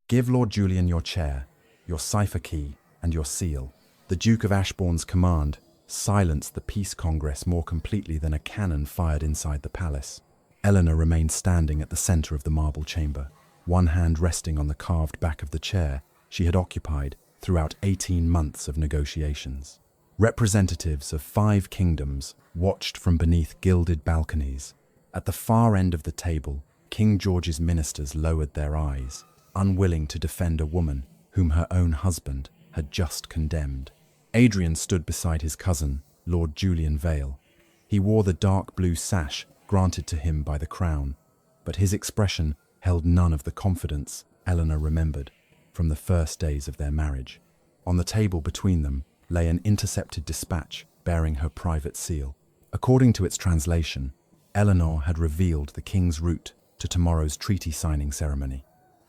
Give Lord Julian your chair, your cipher key, and your seal. The Duke of Ashbourne's command silenced the Peace Congress more completely than a cannon fired inside the palace. Eleanor remained standing at the center of the marble chamber, one hand resting on the carved back of the chair she had occupied throughout 18 months of negotiations. Representatives of 5 kingdoms watched from beneath gilded balconies. At the far end of the table, King George's ministers lowered their eyes, unwilling to defend a woman whom her own husband had just condemned. Adrian stood beside his cousin, Lord Julian Vale. He wore the dark blue sash granted to him by the crown, but his expression held none of the confidence Eleanor remembered from the first days of their marriage. On the table between them lay an intercepted dispatch bearing her private seal. According to its translation, Eleanor had revealed the king's route to tomorrow's treaty signing ceremony.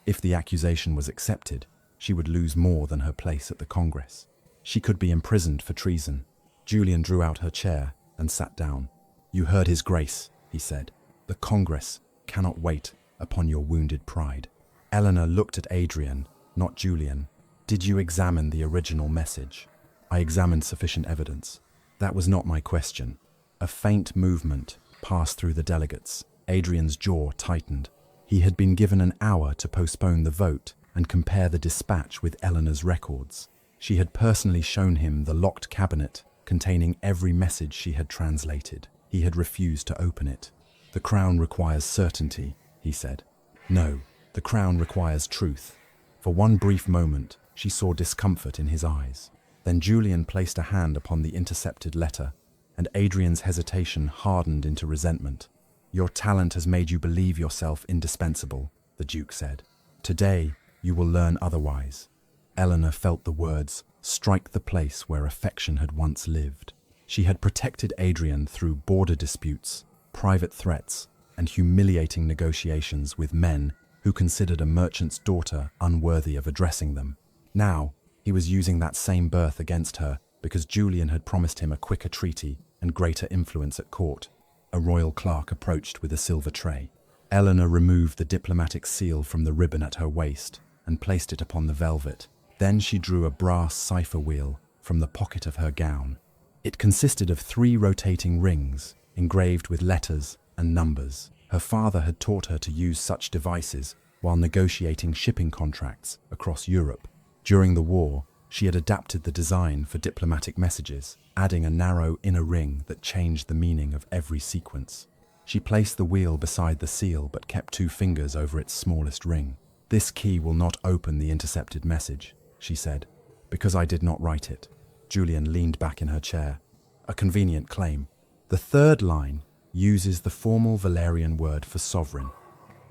If the accusation was accepted, she would lose more than her place at the Congress. She could be imprisoned for treason. Julian drew out her chair and sat down. "You heard his grace," he said. "The Congress cannot wait upon your wounded pride." Eleanor looked at Adrian, not Julian. "Did you examine the original message?" "I examined sufficient evidence." "That was not my question." A faint movement passed through the delegates. Adrian's jaw tightened. He had been given an hour to postpone the vote and compare the dispatch with Eleanor's records. She had personally shown him the locked cabinet containing every message she had translated. He had refused to open it. "The crown requires certainty," he said. "No, the crown requires truth." For one brief moment, she saw discomfort in his eyes. Then Julian placed a hand upon the intercepted letter, and Adrian's hesitation hardened into resentment. "Your talent has made you believe yourself indispensable," the Duke said. "Today, you will learn otherwise." Eleanor felt the words strike the place where affection had once lived. She had protected Adrian through border disputes, private threats, and humiliating negotiations with men who considered a merchant's daughter unworthy of addressing them. Now, he was using that same birth against her because Julian had promised him a quicker treaty and greater influence at court. A royal clerk approached with a silver tray. Eleanor removed the diplomatic seal from the ribbon at her waist and placed it upon the velvet. Then she drew a brass cipher wheel from the pocket of her gown. It consisted of 3 rotating rings, engraved with letters and numbers. Her father had taught her to use such devices while negotiating shipping contracts across Europe. During the war, she had adapted the design for diplomatic messages, adding a narrow inner ring that changed the meaning of every sequence. She placed the wheel beside the seal but kept 2 fingers over its smallest ring. "This key will not open the intercepted message," she said, "because I did not write it." Julian leaned back in her chair. "A convenient claim." The 3rd line uses the formal Valerian word for sovereign.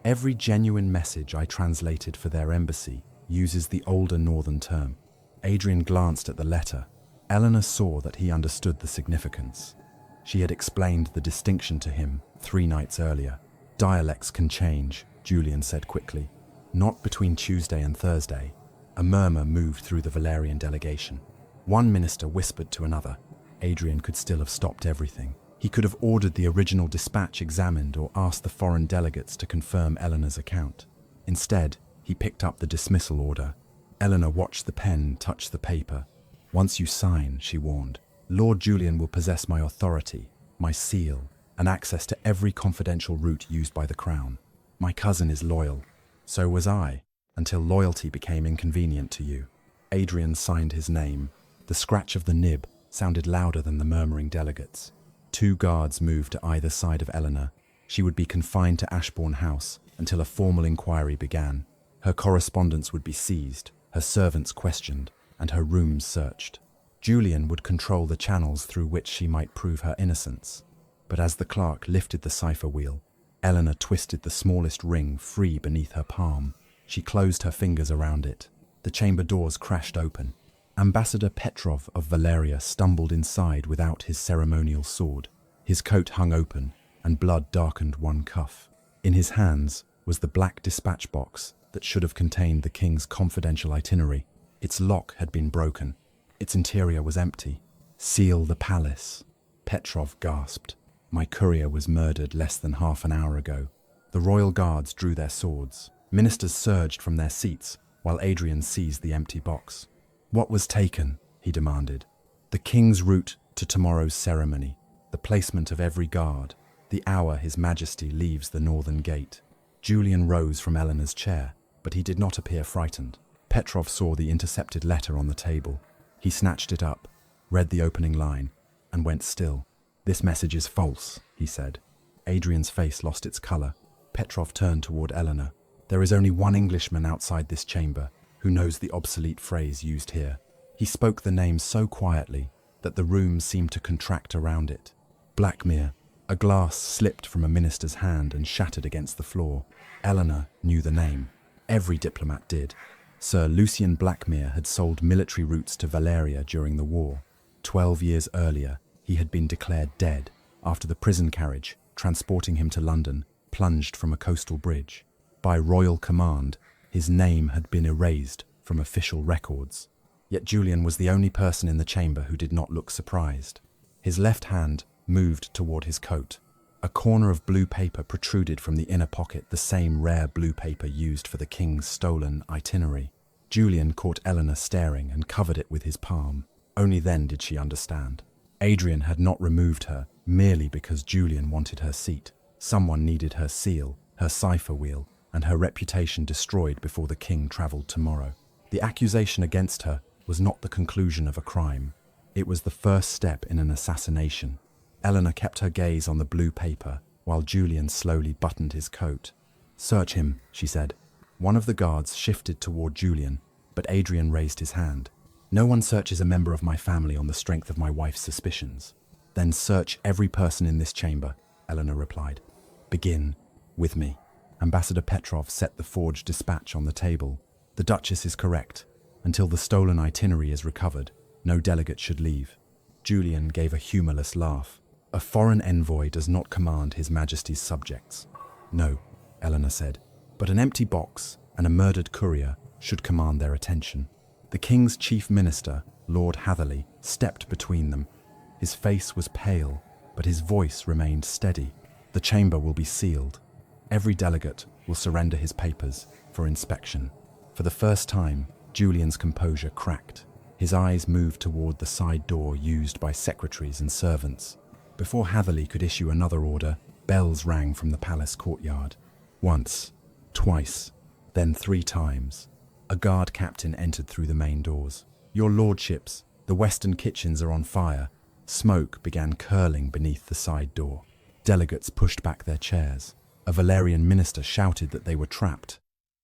Every genuine message I translated for their embassy uses the older northern term. Adrian glanced at the letter. Eleanor saw that he understood the significance. She had explained the distinction to him 3 nights earlier. "Dialects can change," Julian said quickly. "Not between Tuesday and Thursday." A murmur moved through the Valerian delegation. One minister whispered to another. Adrian could still have stopped everything. He could have ordered the original dispatch examined or asked the foreign delegates to confirm Eleanor's account. Instead, he picked up the dismissal order. Eleanor watched the pen touch the paper. "Once you sign," she warned, "Lord Julian will possess my authority, my seal, and access to every confidential route used by the crown. My cousin is loyal. So was I, until loyalty became inconvenient to you." Adrian signed his name. The scratch of the nib sounded louder than the murmuring delegates. 2 guards moved to either side of Eleanor. She would be confined to Ashbourne House until a formal inquiry began. Her correspondence would be seized, her servants questioned, and her rooms searched. Julian would control the channels through which she might prove her innocence. But as the clerk lifted the cipher wheel, Eleanor twisted the smallest ring free beneath her palm. She closed her fingers around it. The chamber doors crashed open. Ambassador Petrov of Valeria stumbled inside without his ceremonial sword. His coat hung open, and blood darkened one cuff. In his hands was the black dispatch box that should have contained the king's confidential itinerary. Its lock had been broken. Its interior was empty. "Seal the palace," Petrov gasped. "My courier was murdered less than half an hour ago." The royal guards drew their swords. Ministers surged from their seats, while Adrian seized the empty box. "What was taken?" he demanded. "The king's route to tomorrow's ceremony, the placement of every guard, the hour His Majesty leaves the northern gate." Julian rose from Eleanor's chair, but he did not appear frightened. Petrov saw the intercepted letter on the table. He snatched it up, read the opening line, and went still. "This message is false," he said. Adrian's face lost its color. Petrov turned toward Eleanor. "There is only one Englishman outside this chamber who knows the obsolete phrase used here." He spoke the name so quietly that the room seemed to contract around it. Blackmere. A glass slipped from a minister's hand and shattered against the floor. Eleanor knew the name. Every diplomat did. Sir Lucian Blackmere had sold military routes to Valeria during the war. 12 years earlier, he had been declared dead after the prison carriage, transporting him to London, plunged from a coastal bridge. By royal command, his name had been erased from official records. Yet Julian was the only person in the chamber who did not look surprised. His left hand moved toward his coat. A corner of blue paper protruded from the inner pocket, the same rare blue paper used for the king's stolen itinerary. Julian caught Eleanor staring and covered it with his palm. Only then did she understand. Adrian had not removed her merely because Julian wanted her seat. Someone needed her seal, her cipher wheel, and her reputation destroyed before the king travelled tomorrow. The accusation against her was not the conclusion of a crime. It was the first step in an assassination. Eleanor kept her gaze on the blue paper while Julian slowly buttoned his coat. "Search him," she said. One of the guards shifted toward Julian, but Adrian raised his hand. "No one searches a member of my family on the strength of my wife's suspicions." "Then search every person in this chamber," Eleanor replied. "Begin with me." Ambassador Petrov set the forged dispatch on the table. "The Duchess is correct. Until the stolen itinerary is recovered, no delegate should leave." Julian gave a humorless laugh. "A foreign envoy does not command His Majesty's subjects." "No," Eleanor said, "but an empty box and a murdered courier should command their attention." The king's chief minister, Lord Hatherley, stepped between them. His face was pale, but his voice remained steady. "The chamber will be sealed. Every delegate will surrender his papers for inspection." For the first time, Julian's composure cracked. His eyes moved toward the side door used by secretaries and servants. Before Hatherley could issue another order, bells rang from the palace courtyard. Once, twice, then 3 times. A guard captain entered through the main doors. "Your lordships, the western kitchens are on fire." Smoke began curling beneath the side door. Delegates pushed back their chairs. A Valerian minister shouted that they were trapped.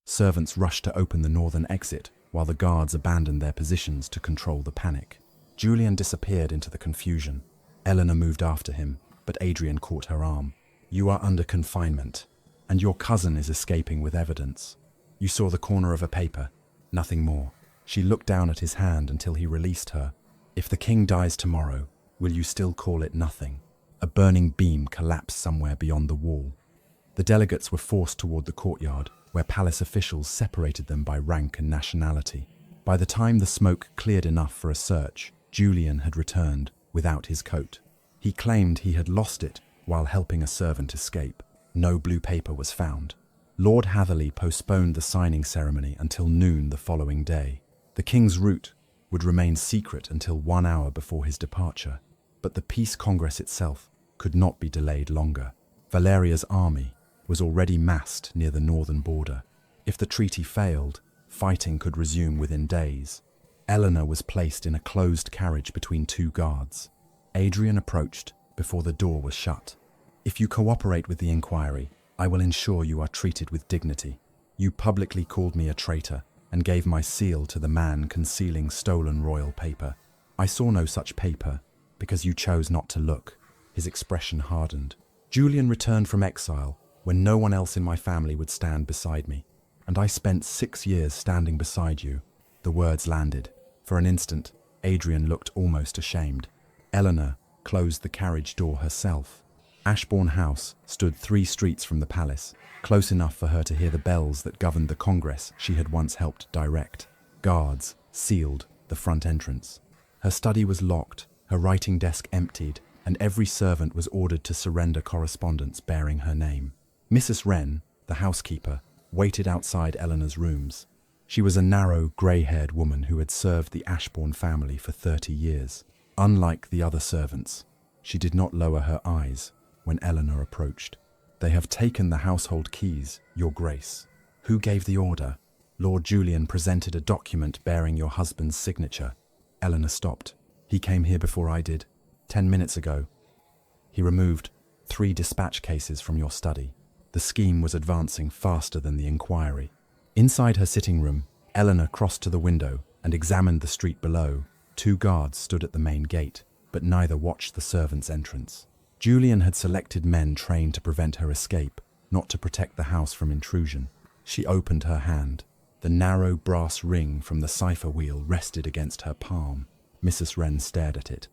Servants rushed to open the northern exit, while the guards abandoned their positions to control the panic. Julian disappeared into the confusion. Eleanor moved after him, but Adrian caught her arm. "You are under confinement, and your cousin is escaping with evidence. You saw the corner of a paper, nothing more." She looked down at his hand until he released her. "If the king dies tomorrow, will you still call it nothing?" A burning beam collapsed somewhere beyond the wall. The delegates were forced toward the courtyard, where palace officials separated them by rank and nationality. By the time the smoke cleared enough for a search, Julian had returned without his coat. He claimed he had lost it while helping a servant escape. No blue paper was found. Lord Hatherley postponed the signing ceremony until noon the following day. The king's route would remain secret until 1 hour before his departure, but the Peace Congress itself could not be delayed longer. Valeria's army was already massed near the northern border. If the treaty failed, fighting could resume within days. Eleanor was placed in a closed carriage between 2 guards. Adrian approached before the door was shut. "If you cooperate with the inquiry, I will ensure you are treated with dignity. You publicly called me a traitor and gave my seal to the man concealing stolen royal paper. I saw no such paper because you chose not to look." His expression hardened. "Julian returned from exile when no one else in my family would stand beside me, and I spent 6 years standing beside you." The words landed. For an instant, Adrian looked almost ashamed. Eleanor closed the carriage door herself. Ashbourne House stood 3 streets from the palace, close enough for her to hear the bells that governed the congress she had once helped direct. Guards sealed the front entrance. Her study was locked, her writing desk emptied, and every servant was ordered to surrender correspondence bearing her name. Mrs. Wren, the housekeeper, waited outside Eleanor's rooms. She was a narrow, grey-haired woman who had served the Ashbourne family for 30 years. Unlike the other servants, she did not lower her eyes when Eleanor approached. "They have taken the household keys, Your Grace." "Who gave the order?" "Lord Julian presented a document bearing your husband's signature." Eleanor stopped. "He came here before I did, 10 minutes ago. He removed 3 dispatch cases from your study." The scheme was advancing faster than the inquiry. Inside her sitting room, Eleanor crossed to the window and examined the street below. 2 guards stood at the main gate, but neither watched the servants' entrance. Julian had selected men trained to prevent her escape, not to protect the house from intrusion. She opened her hand. The narrow brass ring from the cipher wheel rested against her palm. Mrs. Wren stared at it.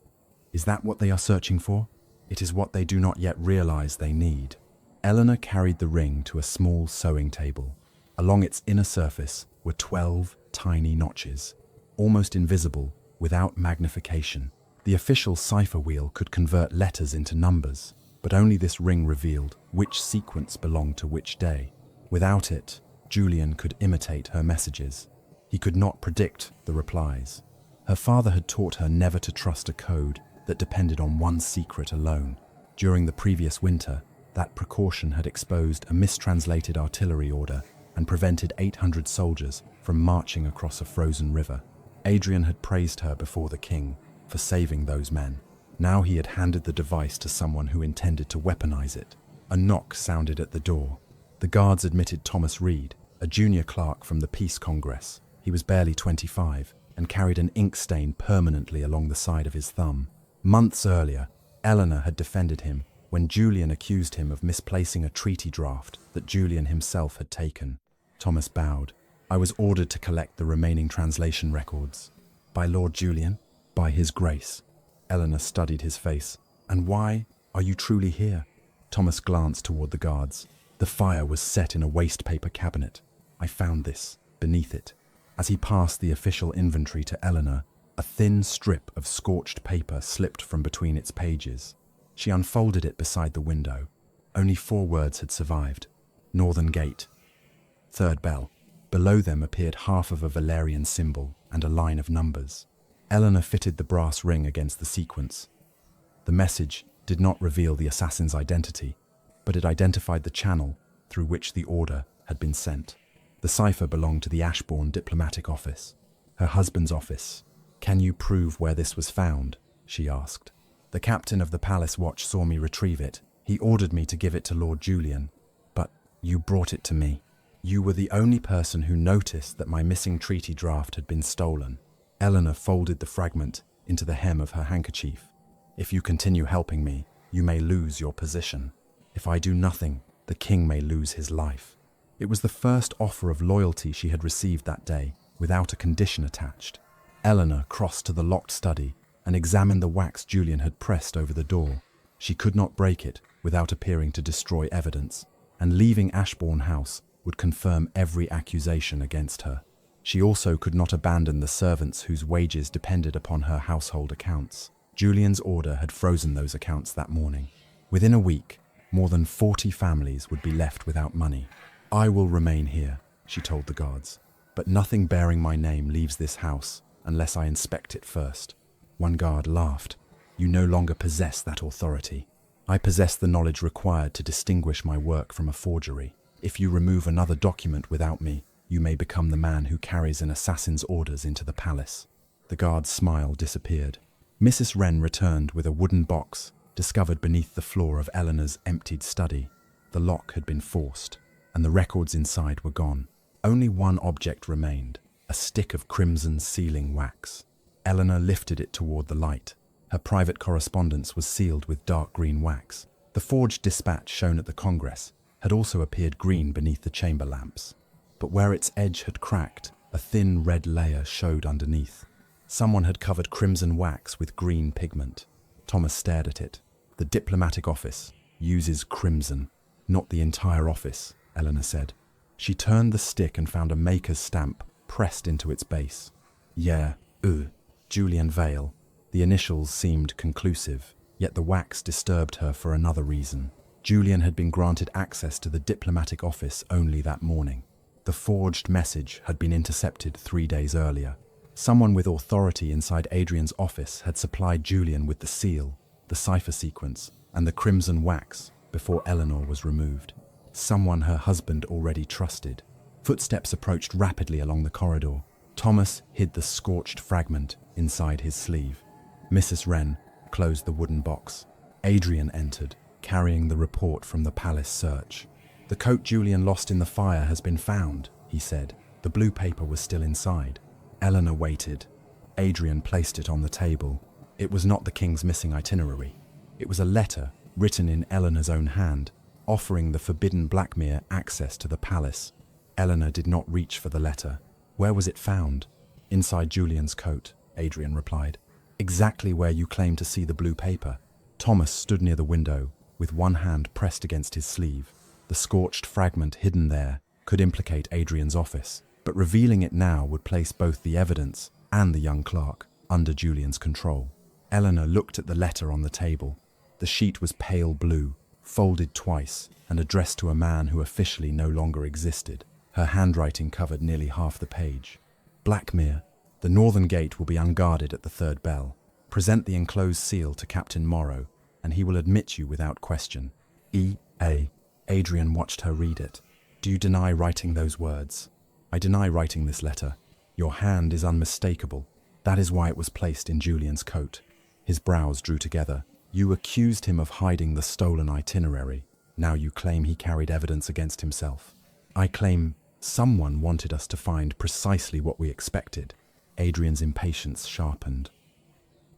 "Is that what they are searching for?" "It is what they do not yet realize they need." Eleanor carried the ring to a small sewing table. Along its inner surface were 12 tiny notches, almost invisible without magnification. The official cipher wheel could convert letters into numbers, but only this ring revealed which sequence belonged to which day. Without it, Julian could imitate her messages. He could not predict the replies. Her father had taught her never to trust a code that depended on one secret alone. During the previous winter, that precaution had exposed a mistranslated artillery order and prevented 800 soldiers from marching across a frozen river. Adrian had praised her before the king for saving those men. Now he had handed the device to someone who intended to weaponize it. A knock sounded at the door. The guards admitted Thomas Reed, a junior clerk from the Peace Congress. He was barely 25 and carried an ink stain permanently along the side of his thumb. Months earlier, Eleanor had defended him when Julian accused him of misplacing a treaty draft that Julian himself had taken. Thomas bowed. "I was ordered to collect the remaining translation records." "By Lord Julian?" "By his grace." Eleanor studied his face. "And why are you truly here?" Thomas glanced toward the guards. The fire was set in a waste paper cabinet. "I found this beneath it." As he passed the official inventory to Eleanor, a thin strip of scorched paper slipped from between its pages. She unfolded it beside the window. Only 4 words had survived. "Northern Gate. 3rd bell." Below them appeared half of a Valerian symbol and a line of numbers. Eleanor fitted the brass ring against the sequence. The message did not reveal the assassin's identity, but it identified the channel through which the order had been sent. The cipher belonged to the Ashbourne diplomatic office, her husband's office. "Can you prove where this was found?" she asked. "The captain of the palace watch saw me retrieve it. He ordered me to give it to Lord Julian, but you brought it to me. You were the only person who noticed that my missing treaty draft had been stolen." Eleanor folded the fragment into the hem of her handkerchief. "If you continue helping me, you may lose your position. If I do nothing, the king may lose his life." It was the first offer of loyalty she had received that day, without a condition attached. Eleanor crossed to the locked study and examined the wax Julian had pressed over the door. She could not break it without appearing to destroy evidence, and leaving Ashbourne House would confirm every accusation against her. She also could not abandon the servants whose wages depended upon her household accounts. Julian's order had frozen those accounts that morning. Within a week, more than 40 families would be left without money. "I will remain here," she told the guards, "but nothing bearing my name leaves this house unless I inspect it first." One guard laughed. "You no longer possess that authority. I possess the knowledge required to distinguish my work from a forgery. If you remove another document without me, you may become the man who carries an assassin's orders into the palace." The guard's smile disappeared. Mrs. Wren returned with a wooden box discovered beneath the floor of Eleanor's emptied study. The lock had been forced, and the records inside were gone. Only one object remained, a stick of crimson sealing wax. Eleanor lifted it toward the light. Her private correspondence was sealed with dark green wax. The forged dispatch shown at the Congress had also appeared green beneath the chamber lamps. But where its edge had cracked, a thin red layer showed underneath. Someone had covered crimson wax with green pigment. Thomas stared at it. "The diplomatic office uses crimson." "Not the entire office," Eleanor said. She turned the stick and found a maker's stamp pressed into its base. "Yeah, Julian Vale." The initials seemed conclusive, yet the wax disturbed her for another reason. Julian had been granted access to the diplomatic office only that morning. The forged message had been intercepted 3 days earlier. Someone with authority inside Adrian's office had supplied Julian with the seal, the cipher sequence, and the crimson wax before Eleanor was removed. Someone her husband already trusted. Footsteps approached rapidly along the corridor. Thomas hid the scorched fragment inside his sleeve. Mrs. Wren closed the wooden box. Adrian entered, carrying the report from the palace search. "The coat Julian lost in the fire has been found," he said. The blue paper was still inside. Eleanor waited. Adrian placed it on the table. It was not the king's missing itinerary. It was a letter written in Eleanor's own hand, offering the forbidden Blackmere access to the palace. Eleanor did not reach for the letter. "Where was it found?" "Inside Julian's coat," Adrian replied. "Exactly where you claim to see the blue paper." Thomas stood near the window, with one hand pressed against his sleeve. The scorched fragment hidden there could implicate Adrian's office, but revealing it now would place both the evidence and the young clerk under Julian's control. Eleanor looked at the letter on the table. The sheet was pale blue, folded twice, and addressed to a man who officially no longer existed. Her handwriting covered nearly half the page. "Blackmere. The northern gate will be unguarded at the third bell. Present the enclosed seal to Captain Morrow, and he will admit you without question. E.A." Adrian watched her read it. "Do you deny writing those words?" "I deny writing this letter. Your hand is unmistakable. That is why it was placed in Julian's coat." His brows drew together. "You accused him of hiding the stolen itinerary. Now you claim he carried evidence against himself." "I claim someone wanted us to find precisely what we expected." Adrian's impatience sharpened.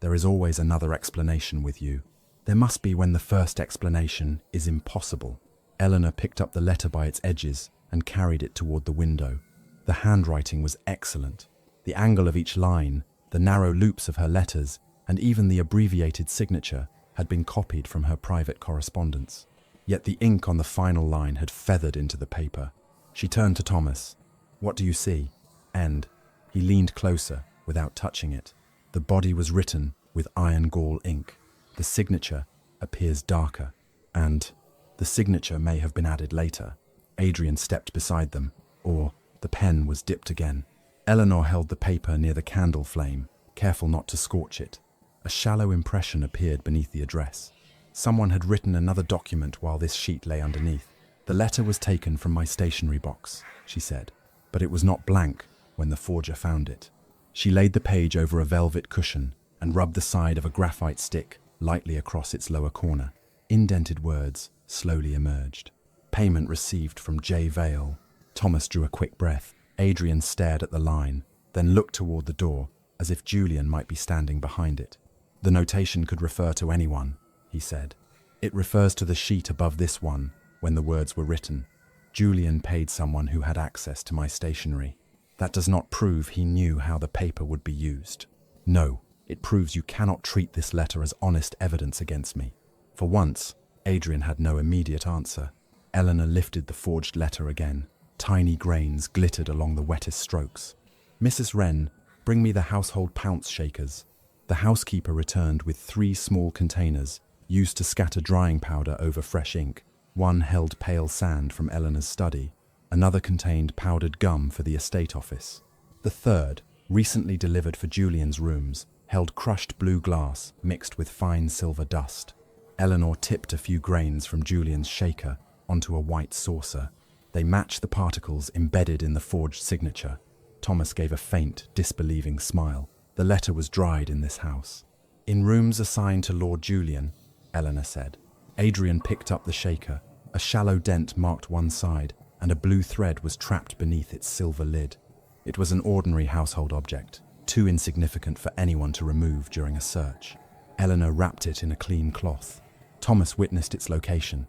"There is always another explanation with you. There must be when the first explanation is impossible." Eleanor picked up the letter by its edges and carried it toward the window. The handwriting was excellent. The angle of each line, the narrow loops of her letters, and even the abbreviated signature had been copied from her private correspondence. Yet the ink on the final line had feathered into the paper. She turned to Thomas. "What do you see?" "End." He leaned closer, without touching it. The body was written with iron gall ink. The signature appears darker, and the signature may have been added later. Adrian stepped beside them, or the pen was dipped again. Eleanor held the paper near the candle flame, careful not to scorch it. A shallow impression appeared beneath the address. Someone had written another document while this sheet lay underneath. "The letter was taken from my stationery box," she said, "but it was not blank when the forger found it." She laid the page over a velvet cushion and rubbed the side of a graphite stick lightly across its lower corner. Indented words slowly emerged. "Payment received from J. Vale." Thomas drew a quick breath. Adrian stared at the line, then looked toward the door, as if Julian might be standing behind it. "The notation could refer to anyone," he said. "It refers to the sheet above this one, when the words were written. Julian paid someone who had access to my stationery. That does not prove he knew how the paper would be used. No, it proves you cannot treat this letter as honest evidence against me." For once, Adrian had no immediate answer. Eleanor lifted the forged letter again. Tiny grains glittered along the wettest strokes. "Mrs. Wren, bring me the household pounce shakers." The housekeeper returned with 3 small containers, used to scatter drying powder over fresh ink. One held pale sand from Eleanor's study. Another contained powdered gum for the estate office. The third, recently delivered for Julian's rooms, held crushed blue glass mixed with fine silver dust. Eleanor tipped a few grains from Julian's shaker onto a white saucer. They matched the particles embedded in the forged signature. Thomas gave a faint, disbelieving smile. The letter was dried in this house. "In rooms assigned to Lord Julian," Eleanor said. Adrian picked up the shaker. A shallow dent marked one side, and a blue thread was trapped beneath its silver lid. It was an ordinary household object, too insignificant for anyone to remove during a search. Eleanor wrapped it in a clean cloth. Thomas witnessed its location.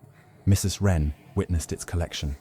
Mrs. Wren witnessed its collection.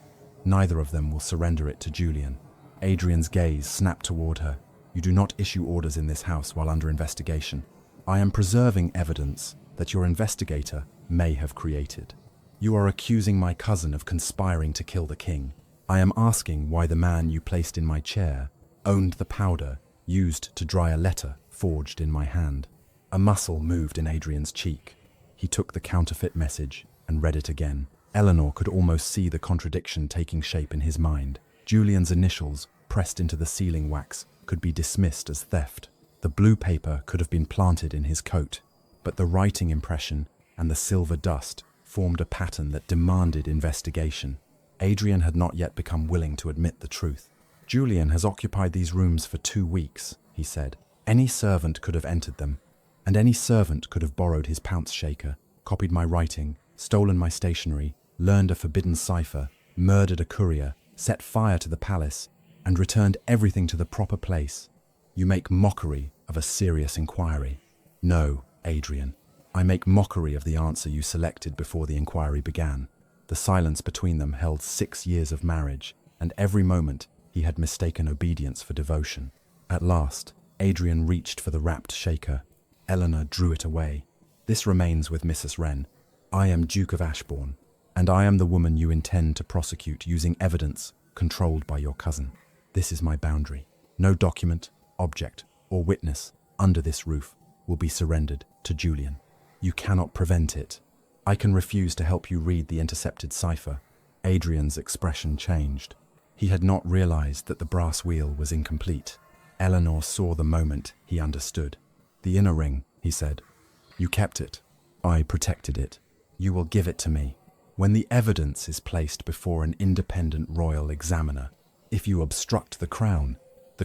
Neither of them will surrender it to Julian. Adrian's gaze snapped toward her. "You do not issue orders in this house while under investigation. I am preserving evidence that your investigator may have created. You are accusing my cousin of conspiring to kill the king. I am asking why the man you placed in my chair owned the powder used to dry a letter forged in my hand." A muscle moved in Adrian's cheek. He took the counterfeit message and read it again. Eleanor could almost see the contradiction taking shape in his mind. Julian's initials, pressed into the sealing wax, could be dismissed as theft. The blue paper could have been planted in his coat, but the writing impression and the silver dust formed a pattern that demanded investigation. Adrian had not yet become willing to admit the truth. "Julian has occupied these rooms for 2 weeks," he said. "Any servant could have entered them, and any servant could have borrowed his pounce shaker, copied my writing, stolen my stationery, learned a forbidden cipher, murdered a courier, set fire to the palace, and returned everything to the proper place. You make mockery of a serious inquiry." "No, Adrian. I make mockery of the answer you selected before the inquiry began." The silence between them held 6 years of marriage, and every moment he had mistaken obedience for devotion. At last, Adrian reached for the wrapped shaker. Eleanor drew it away. "This remains with Mrs. Wren. I am Duke of Ashbourne, and I am the woman you intend to prosecute using evidence controlled by your cousin. This is my boundary. No document, object, or witness under this roof will be surrendered to Julian. You cannot prevent it. I can refuse to help you read the intercepted cipher." Adrian's expression changed. He had not realized that the brass wheel was incomplete. Eleanor saw the moment he understood. "The inner ring," he said. "You kept it. I protected it. You will give it to me when the evidence is placed before an independent royal examiner. If you obstruct the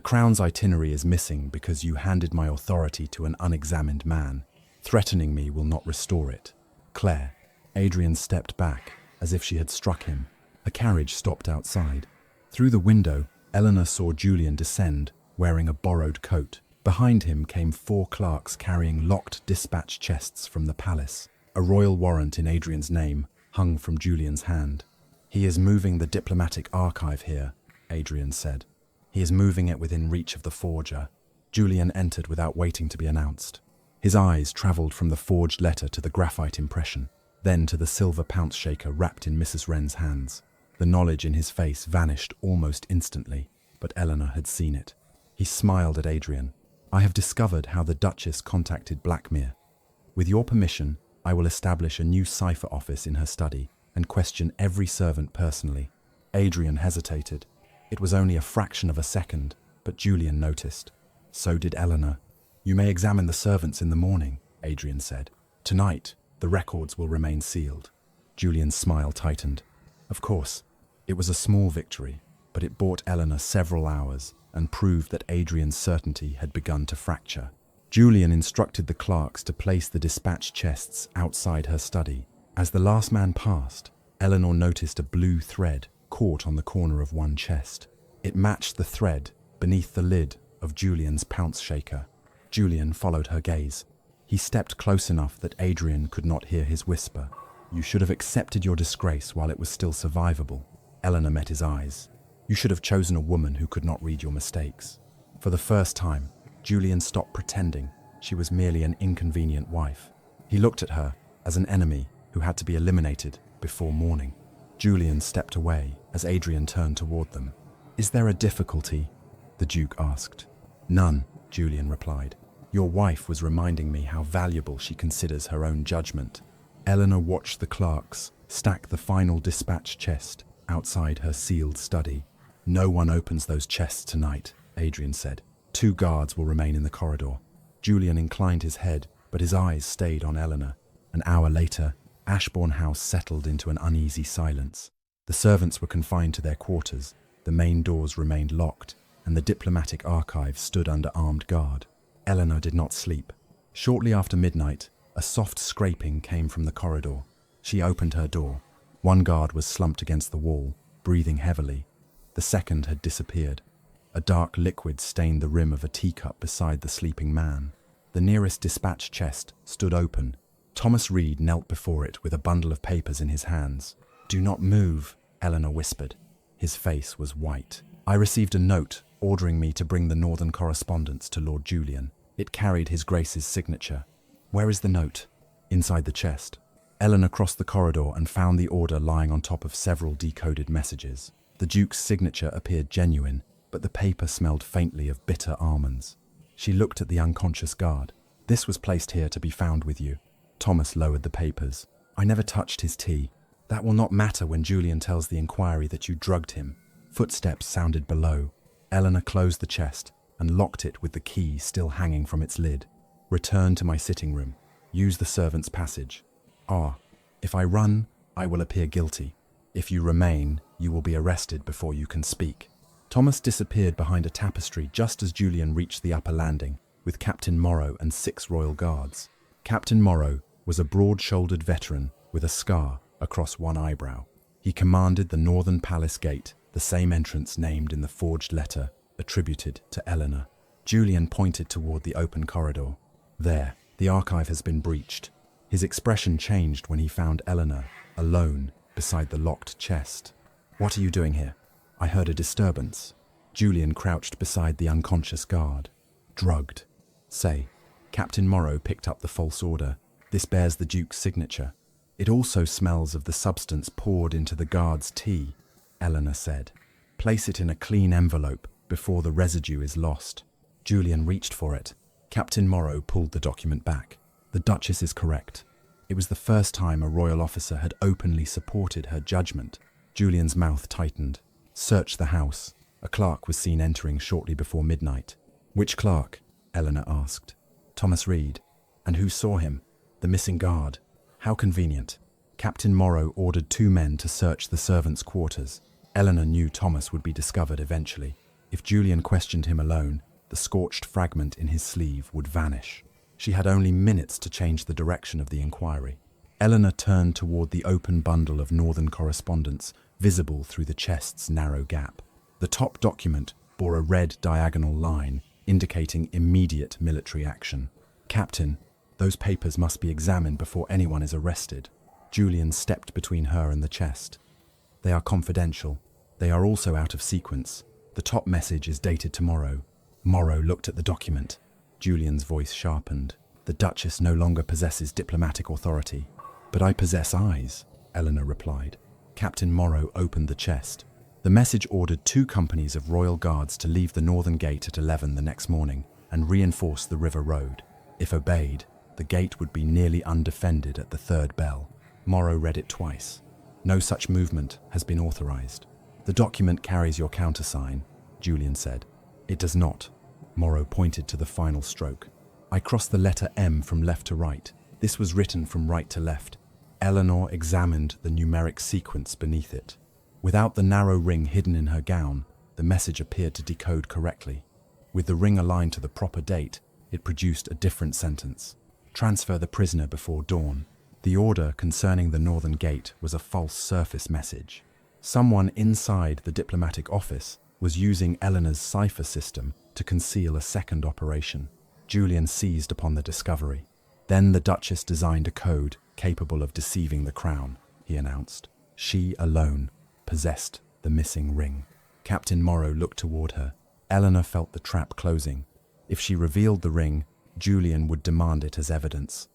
crown's itinerary is missing because you handed my authority to an unexamined man. Threatening me will not restore it. Claire." Adrian stepped back, as if she had struck him. A carriage stopped outside. Through the window, Eleanor saw Julian descend, wearing a borrowed coat. Behind him came 4 clerks carrying locked dispatch chests from the palace. A royal warrant in Adrian's name hung from Julian's hand. "He is moving the diplomatic archive here," Adrian said. "He is moving it within reach of the forger." Julian entered without waiting to be announced. His eyes travelled from the forged letter to the graphite impression, then to the silver pounce shaker wrapped in Mrs. Wren's hands. The knowledge in his face vanished almost instantly, but Eleanor had seen it. He smiled at Adrian. "I have discovered how the Duchess contacted Blackmere. With your permission, I will establish a new cipher office in her study and question every servant personally." Adrian hesitated. It was only a fraction of a second, but Julian noticed. So did Eleanor. "You may examine the servants in the morning," Adrian said. "Tonight, the records will remain sealed." Julian's smile tightened. Of course, it was a small victory, but it bought Eleanor several hours and proved that Adrian's certainty had begun to fracture. Julian instructed the clerks to place the dispatch chests outside her study. As the last man passed, Eleanor noticed a blue thread caught on the corner of one chest. It matched the thread beneath the lid of Julian's pounce shaker. Julian followed her gaze. He stepped close enough that Adrian could not hear his whisper. "You should have accepted your disgrace while it was still survivable." Eleanor met his eyes. "You should have chosen a woman who could not read your mistakes." For the first time, Julian stopped pretending she was merely an inconvenient wife. He looked at her as an enemy who had to be eliminated before morning. Julian stepped away as Adrian turned toward them. "Is there a difficulty?" the Duke asked. "None," Julian replied. "Your wife was reminding me how valuable she considers her own judgment." Eleanor watched the clerks stack the final dispatch chest outside her sealed study. "No one opens those chests tonight," Adrian said. 2 guards will remain in the corridor." Julian inclined his head, but his eyes stayed on Eleanor. An hour later, Ashbourne House settled into an uneasy silence. The servants were confined to their quarters, the main doors remained locked, and the diplomatic archive stood under armed guard. Eleanor did not sleep. Shortly after midnight, a soft scraping came from the corridor. She opened her door. 1 guard was slumped against the wall, breathing heavily. The second had disappeared. A dark liquid stained the rim of a teacup beside the sleeping man. The nearest dispatch chest stood open. Thomas Reed knelt before it with a bundle of papers in his hands. "Do not move," Eleanor whispered. His face was white. "I received a note ordering me to bring the Northern correspondence to Lord Julian. It carried His Grace's signature." "Where is the note?" "Inside the chest." Eleanor crossed the corridor and found the order lying on top of several decoded messages. The Duke's signature appeared genuine, but the paper smelled faintly of bitter almonds. She looked at the unconscious guard. "This was placed here to be found with you." Thomas lowered the papers. "I never touched his tea. That will not matter when Julian tells the inquiry that you drugged him." Footsteps sounded below. Eleanor closed the chest and locked it with the key still hanging from its lid. Return to my sitting room. Use the servants' passage. If I run, I will appear guilty. If you remain, you will be arrested before you can speak. Thomas disappeared behind a tapestry just as Julian reached the upper landing, with Captain Morrow and 6 royal guards. Captain Morrow was a broad-shouldered veteran with a scar across one eyebrow. He commanded the northern palace gate, the same entrance named in the forged letter attributed to Eleanor. Julian pointed toward the open corridor. There, the archive has been breached. His expression changed when he found Eleanor, alone, beside the locked chest. What are you doing here? I heard a disturbance. Julian crouched beside the unconscious guard. Drugged. Say. Captain Morrow picked up the false order. This bears the Duke's signature. It also smells of the substance poured into the guard's tea, Eleanor said. Place it in a clean envelope before the residue is lost. Julian reached for it. Captain Morrow pulled the document back. The Duchess is correct. It was the first time a royal officer had openly supported her judgment. Julian's mouth tightened. Search the house. A clerk was seen entering shortly before midnight. Which clerk? Eleanor asked. Thomas Reed. And who saw him? The missing guard. How convenient. Captain Morrow ordered 2 men to search the servants' quarters. Eleanor knew Thomas would be discovered eventually. If Julian questioned him alone, the scorched fragment in his sleeve would vanish. She had only minutes to change the direction of the inquiry. Eleanor turned toward the open bundle of northern correspondence, visible through the chest's narrow gap. The top document bore a red diagonal line, indicating immediate military action. Captain, those papers must be examined before anyone is arrested. Julian stepped between her and the chest. They are confidential. They are also out of sequence. The top message is dated tomorrow. Morrow looked at the document. Julian's voice sharpened. The Duchess no longer possesses diplomatic authority. But I possess eyes, Eleanor replied. Captain Morrow opened the chest. The message ordered 2 companies of royal guards to leave the northern gate at 11 the next morning and reinforce the river road. If obeyed, the gate would be nearly undefended at the 3rd bell. Morrow read it twice. No such movement has been authorized. The document carries your countersign, Julian said. It does not. Morrow pointed to the final stroke. I crossed the letter M from left to right. This was written from right to left. Eleanor examined the numeric sequence beneath it. Without the narrow ring hidden in her gown, the message appeared to decode correctly. With the ring aligned to the proper date, it produced a different sentence. Transfer the prisoner before dawn. The order concerning the northern gate was a false surface message. Someone inside the diplomatic office was using Eleanor's cipher system to conceal a second operation. Julian seized upon the discovery. Then the Duchess designed a code capable of deceiving the crown, he announced. She alone possessed the missing ring. Captain Morrow looked toward her. Eleanor felt the trap closing. If she revealed the ring, Julian would demand it as evidence.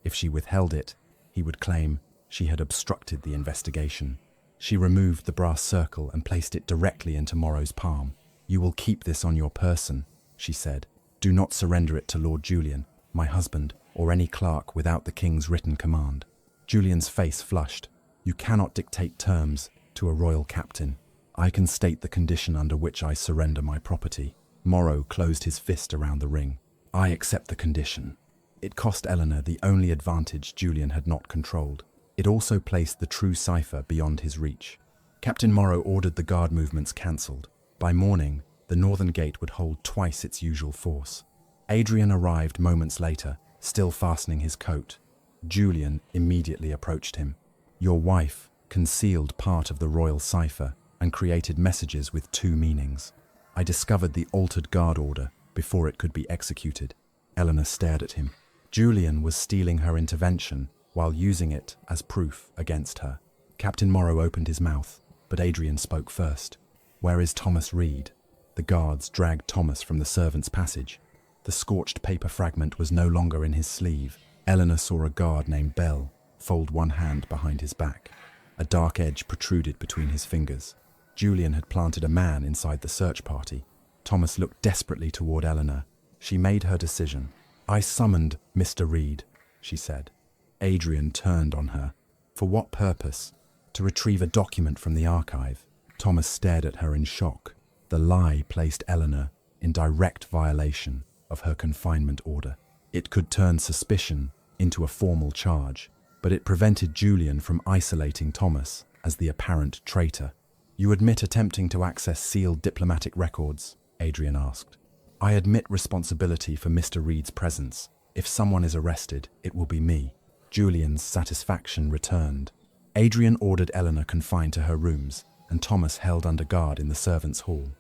If she withheld it, he would claim she had obstructed the investigation. She removed the brass circle and placed it directly into Morrow's palm. You will keep this on your person, she said. Do not surrender it to Lord Julian, my husband, or any clerk without the king's written command. Julian's face flushed. You cannot dictate terms to a royal captain. I can state the condition under which I surrender my property. Morrow closed his fist around the ring. I accept the condition. It cost Eleanor the only advantage Julian had not controlled. It also placed the true cipher beyond his reach. Captain Morrow ordered the guard movements cancelled. By morning, the northern gate would hold twice its usual force. Adrian arrived moments later, still fastening his coat. Julian immediately approached him. Your wife concealed part of the royal cipher and created messages with 2 meanings. I discovered the altered guard order before it could be executed. Eleanor stared at him. Julian was stealing her intervention while using it as proof against her. Captain Morrow opened his mouth, but Adrian spoke first. Where is Thomas Reed? The guards dragged Thomas from the servants' passage. The scorched paper fragment was no longer in his sleeve. Eleanor saw a guard named Bell fold one hand behind his back. A dark edge protruded between his fingers. Julian had planted a man inside the search party. Thomas looked desperately toward Eleanor. She made her decision. I summoned Mr. Reed, she said. Adrian turned on her. For what purpose? To retrieve a document from the archive. Thomas stared at her in shock. The lie placed Eleanor in direct violation of her confinement order. It could turn suspicion into a formal charge, but it prevented Julian from isolating Thomas as the apparent traitor. "You admit attempting to access sealed diplomatic records?" Adrian asked. "I admit responsibility for Mr. Reed's presence. If someone is arrested, it will be me." Julian's satisfaction returned. Adrian ordered Eleanor confined to her rooms, and Thomas held under guard in the servants' hall.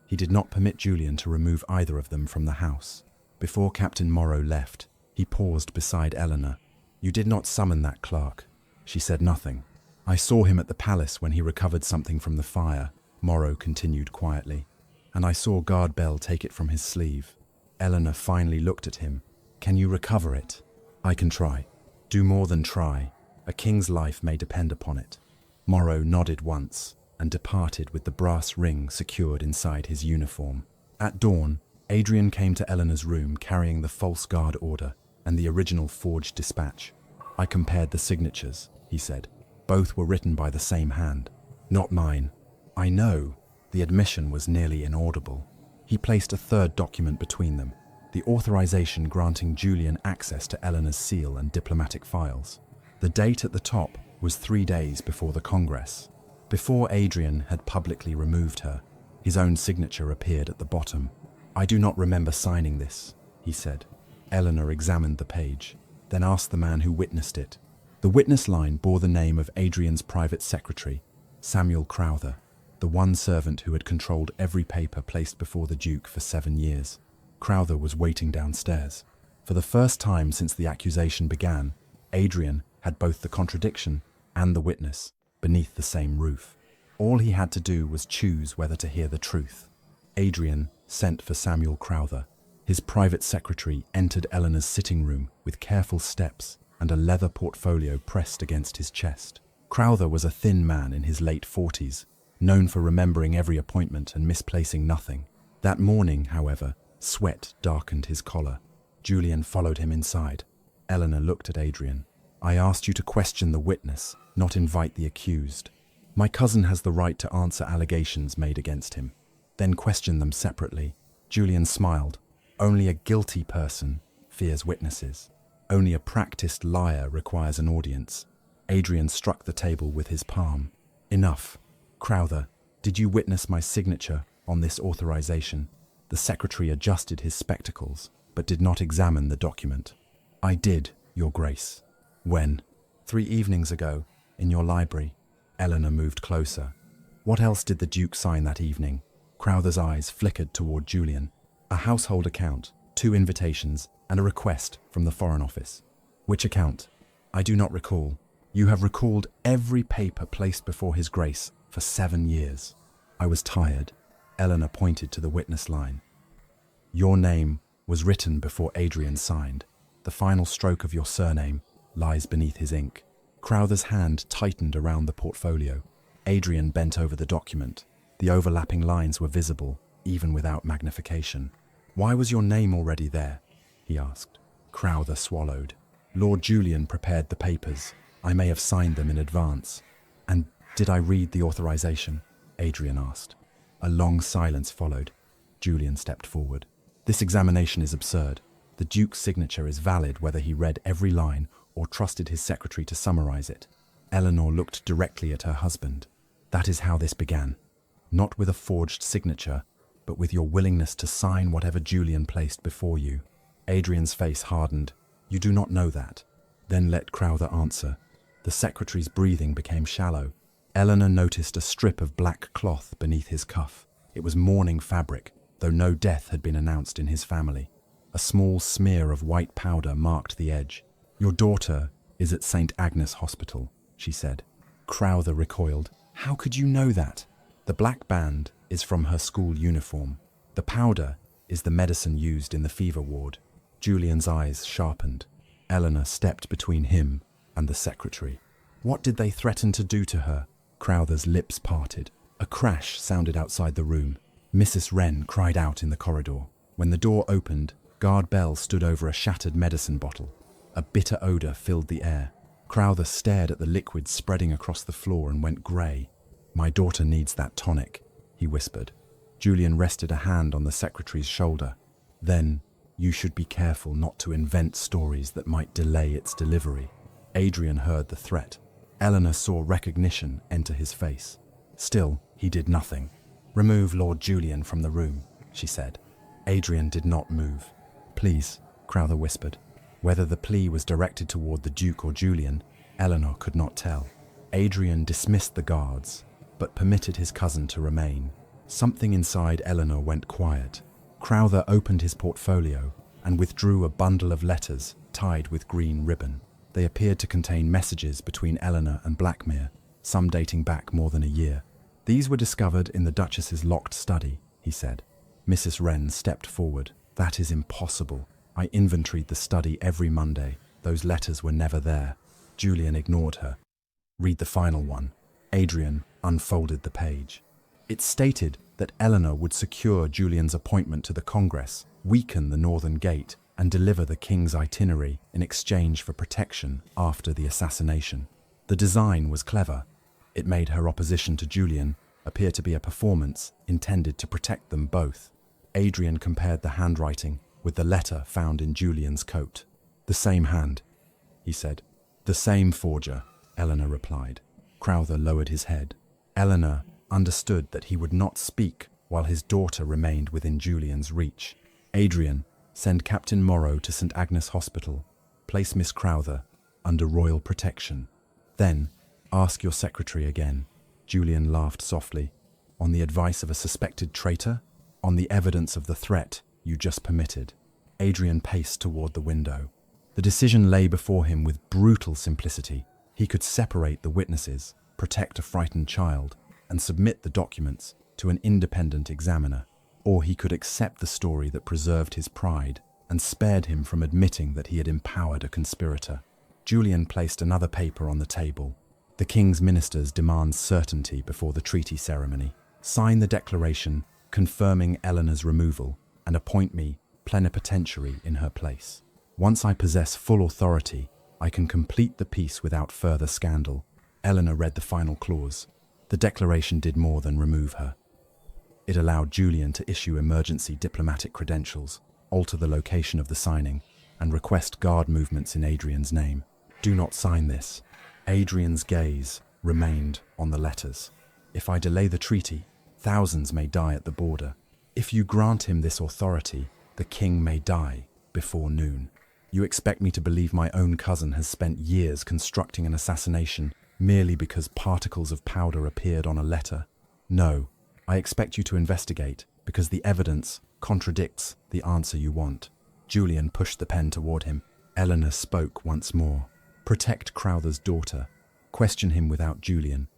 He did not permit Julian to remove either of them from the house. Before Captain Morrow left, he paused beside Eleanor. "You did not summon that clerk." She said nothing. "I saw him at the palace when he recovered something from the fire," Morrow continued quietly, "and I saw Guard Bell take it from his sleeve." Eleanor finally looked at him. "Can you recover it?" "I can try." "Do more than try. A king's life may depend upon it." Morrow nodded once and departed with the brass ring secured inside his uniform. At dawn, Adrian came to Eleanor's room carrying the false guard order and the original forged dispatch. "I compared the signatures," he said. "Both were written by the same hand." "Not mine." "I know." The admission was nearly inaudible. He placed a third document between them, the authorization granting Julian access to Eleanor's seal and diplomatic files. The date at the top was 3 days before the Congress. Before Adrian had publicly removed her, his own signature appeared at the bottom. "I do not remember signing this," he said. Eleanor examined the page, then asked the man who witnessed it. The witness line bore the name of Adrian's private secretary, Samuel Crowther, the one servant who had controlled every paper placed before the Duke for 7 years. Crowther was waiting downstairs. For the first time since the accusation began, Adrian had both the contradiction and the witness beneath the same roof. All he had to do was choose whether to hear the truth. Adrian sent for Samuel Crowther. His private secretary entered Eleanor's sitting room with careful steps and a leather portfolio pressed against his chest. Crowther was a thin man in his late 40s, known for remembering every appointment and misplacing nothing. That morning, however, sweat darkened his collar. Julian followed him inside. Eleanor looked at Adrian. "I asked you to question the witness, not invite the accused. My cousin has the right to answer allegations made against him. Then question them separately." Julian smiled. "Only a guilty person fears witnesses. Only a practiced liar requires an audience." Adrian struck the table with his palm. "Enough. Crowther, did you witness my signature on this authorization?" The secretary adjusted his spectacles, but did not examine the document. "I did, Your Grace." "When?" 3 evenings ago, in your library." Eleanor moved closer. "What else did the Duke sign that evening?" Crowther's eyes flickered toward Julian. "A household account, 2 invitations, and a request from the Foreign Office." "Which account?" "I do not recall." "You have recalled every paper placed before His Grace for 7 years." "I was tired." Eleanor pointed to the witness line. "Your name was written before Adrian signed. The final stroke of your surname lies beneath his ink." Crowther's hand tightened around the portfolio. Adrian bent over the document. The overlapping lines were visible, even without magnification. "Why was your name already there?" he asked. Crowther swallowed. "Lord Julian prepared the papers. I may have signed them in advance." "And did I read the authorization?" Adrian asked. A long silence followed. Julian stepped forward. "This examination is absurd. The Duke's signature is valid whether he read every line or trusted his secretary to summarize it." Eleanor looked directly at her husband. "That is how this began. Not with a forged signature, but with your willingness to sign whatever Julian placed before you." Adrian's face hardened. "You do not know that." "Then let Crowther answer." The secretary's breathing became shallow. Eleanor noticed a strip of black cloth beneath his cuff. It was mourning fabric, though no death had been announced in his family. A small smear of white powder marked the edge. "Your daughter is at St. Agnes Hospital," she said. Crowther recoiled. "How could you know that?" "The black band is from her school uniform. The powder is the medicine used in the fever ward." Julian's eyes sharpened. Eleanor stepped between him and the secretary. "What did they threaten to do to her?" Crowther's lips parted. A crash sounded outside the room. Mrs. Wren cried out in the corridor. When the door opened, Guard Bell stood over a shattered medicine bottle. A bitter odor filled the air. Crowther stared at the liquid spreading across the floor and went grey. My daughter needs that tonic, he whispered. Julian rested a hand on the secretary's shoulder. Then, you should be careful not to invent stories that might delay its delivery. Adrian heard the threat. Eleanor saw recognition enter his face. Still, he did nothing. Remove Lord Julian from the room, she said. Adrian did not move. Please, Crowther whispered. Whether the plea was directed toward the Duke or Julian, Eleanor could not tell. Adrian dismissed the guards, but permitted his cousin to remain. Something inside Eleanor went quiet. Crowther opened his portfolio and withdrew a bundle of letters tied with green ribbon. They appeared to contain messages between Eleanor and Blackmere, some dating back more than a year. These were discovered in the Duchess's locked study, he said. Mrs. Wren stepped forward. That is impossible. I inventoried the study every Monday. Those letters were never there. Julian ignored her. Read the final one. Adrian unfolded the page. It stated that Eleanor would secure Julian's appointment to the Congress, weaken the Northern Gate, and deliver the king's itinerary in exchange for protection after the assassination. The design was clever. It made her opposition to Julian appear to be a performance intended to protect them both. Adrian compared the handwriting with the letter found in Julian's coat. The same hand, he said. The same forger, Eleanor replied. Crowther lowered his head. Eleanor understood that he would not speak while his daughter remained within Julian's reach. Adrian, send Captain Morrow to St. Agnes Hospital. Place Miss Crowther under royal protection. Then, ask your secretary again. Julian laughed softly. On the advice of a suspected traitor? On the evidence of the threat you just permitted? Adrian paced toward the window. The decision lay before him with brutal simplicity. He could separate the witnesses, protect a frightened child, and submit the documents to an independent examiner. Or he could accept the story that preserved his pride and spared him from admitting that he had empowered a conspirator. Julian placed another paper on the table. The king's ministers demand certainty before the treaty ceremony. Sign the declaration confirming Eleanor's removal and appoint me plenipotentiary in her place. Once I possess full authority, I can complete the peace without further scandal. Eleanor read the final clause. The declaration did more than remove her. It allowed Julian to issue emergency diplomatic credentials, alter the location of the signing, and request guard movements in Adrian's name. Do not sign this. Adrian's gaze remained on the letters. If I delay the treaty, thousands may die at the border. If you grant him this authority, the king may die before noon. You expect me to believe my own cousin has spent years constructing an assassination merely because particles of powder appeared on a letter? No, I expect you to investigate because the evidence contradicts the answer you want. Julian pushed the pen toward him. Eleanor spoke once more. Protect Crowther's daughter. Question him without Julian.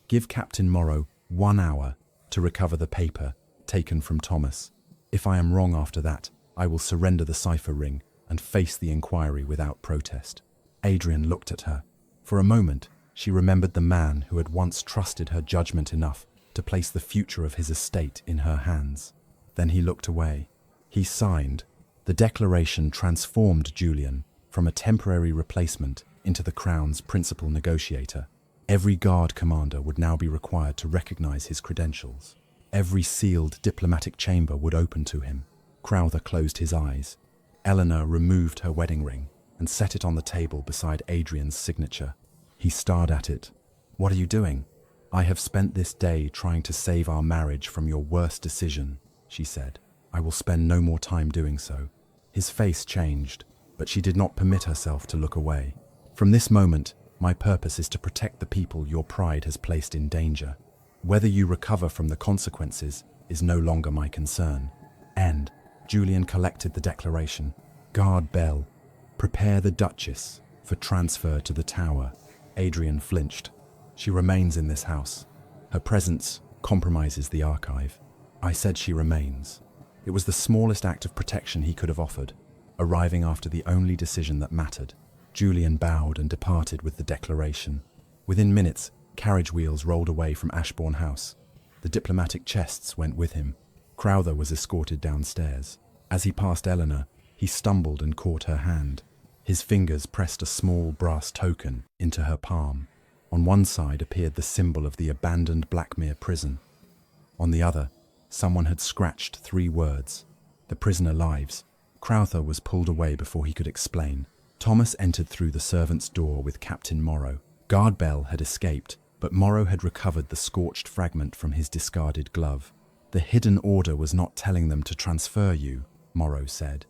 Give Captain Morrow 1 hour to recover the paper taken from Thomas. If I am wrong after that, I will surrender the cipher ring and face the inquiry without protest. Adrian looked at her. For a moment, she remembered the man who had once trusted her judgment enough to place the future of his estate in her hands. Then he looked away. He signed. The declaration transformed Julian from a temporary replacement into the Crown's principal negotiator. Every guard commander would now be required to recognize his credentials. Every sealed diplomatic chamber would open to him. Crowther closed his eyes. Eleanor removed her wedding ring and set it on the table beside Adrian's signature. He stared at it. What are you doing? I have spent this day trying to save our marriage from your worst decision, she said. I will spend no more time doing so. His face changed, but she did not permit herself to look away. From this moment, my purpose is to protect the people your pride has placed in danger. Whether you recover from the consequences is no longer my concern. And Julian collected the declaration. Guard bell. Prepare the Duchess for transfer to the Tower. Adrian flinched. She remains in this house. Her presence compromises the archive. I said she remains. It was the smallest act of protection he could have offered, arriving after the only decision that mattered. Julian bowed and departed with the declaration. Within minutes, carriage wheels rolled away from Ashbourne House. The diplomatic chests went with him. Crowther was escorted downstairs. As he passed Eleanor, he stumbled and caught her hand. His fingers pressed a small brass token into her palm. On one side appeared the symbol of the abandoned Blackmere prison. On the other, someone had scratched 3 words: "The prisoner lives." Crowther was pulled away before he could explain. Thomas entered through the servants' door with Captain Morrow. Guard Bell had escaped, but Morrow had recovered the scorched fragment from his discarded glove. "The hidden order was not telling them to transfer you," Morrow said.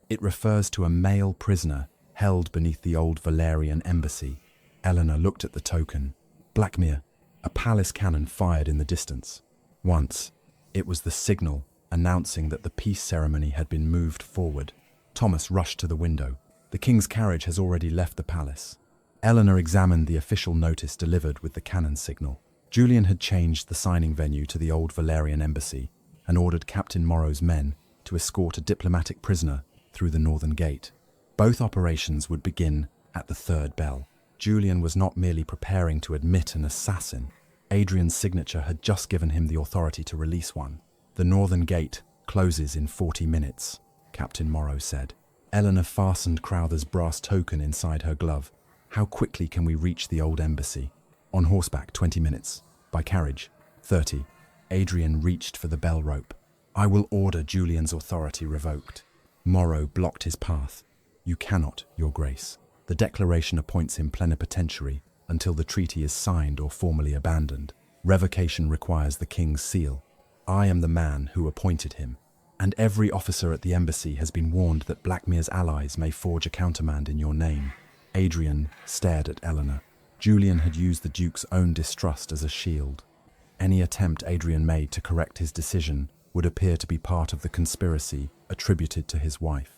"It refers to a male prisoner held beneath the old Valerian embassy." Eleanor looked at the token. Blackmere, a palace cannon fired in the distance. Once, it was the signal announcing that the peace ceremony had been moved forward. Thomas rushed to the window. The king's carriage has already left the palace. Eleanor examined the official notice delivered with the cannon signal. Julian had changed the signing venue to the old Valerian embassy and ordered Captain Morrow's men to escort a diplomatic prisoner through the northern gate. Both operations would begin at the 3rd bell. Julian was not merely preparing to admit an assassin. Adrian's signature had just given him the authority to release one. "The northern gate closes in 40 minutes, Captain Morrow said. Eleanor fastened Crowther's brass token inside her glove. "How quickly can we reach the old embassy?" "On horseback, 20 minutes. By carriage, 30. Adrian reached for the bell rope. "I will order Julian's authority revoked." Morrow blocked his path. "You cannot, Your Grace. The declaration appoints him plenipotentiary until the treaty is signed or formally abandoned. Revocation requires the king's seal. I am the man who appointed him, and every officer at the embassy has been warned that Blackmere's allies may forge a countermand in your name." Adrian stared at Eleanor. Julian had used the Duke's own distrust as a shield. Any attempt Adrian made to correct his decision would appear to be part of the conspiracy attributed to his wife.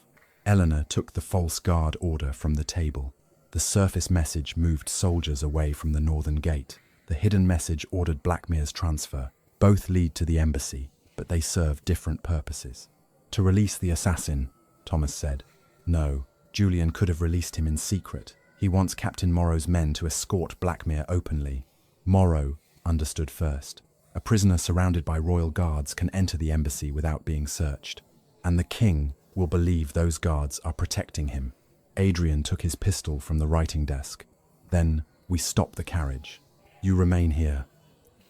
Eleanor took the false guard order from the table. The surface message moved soldiers away from the northern gate. The hidden message ordered Blackmere's transfer. Both lead to the embassy, but they serve different purposes. "To release the assassin," Thomas said. "No, Julian could have released him in secret. He wants Captain Morrow's men to escort Blackmere openly." Morrow understood first. A prisoner surrounded by royal guards can enter the embassy without being searched, and the king will believe those guards are protecting him. Adrian took his pistol from the writing desk. "Then we stop the carriage. You remain here,"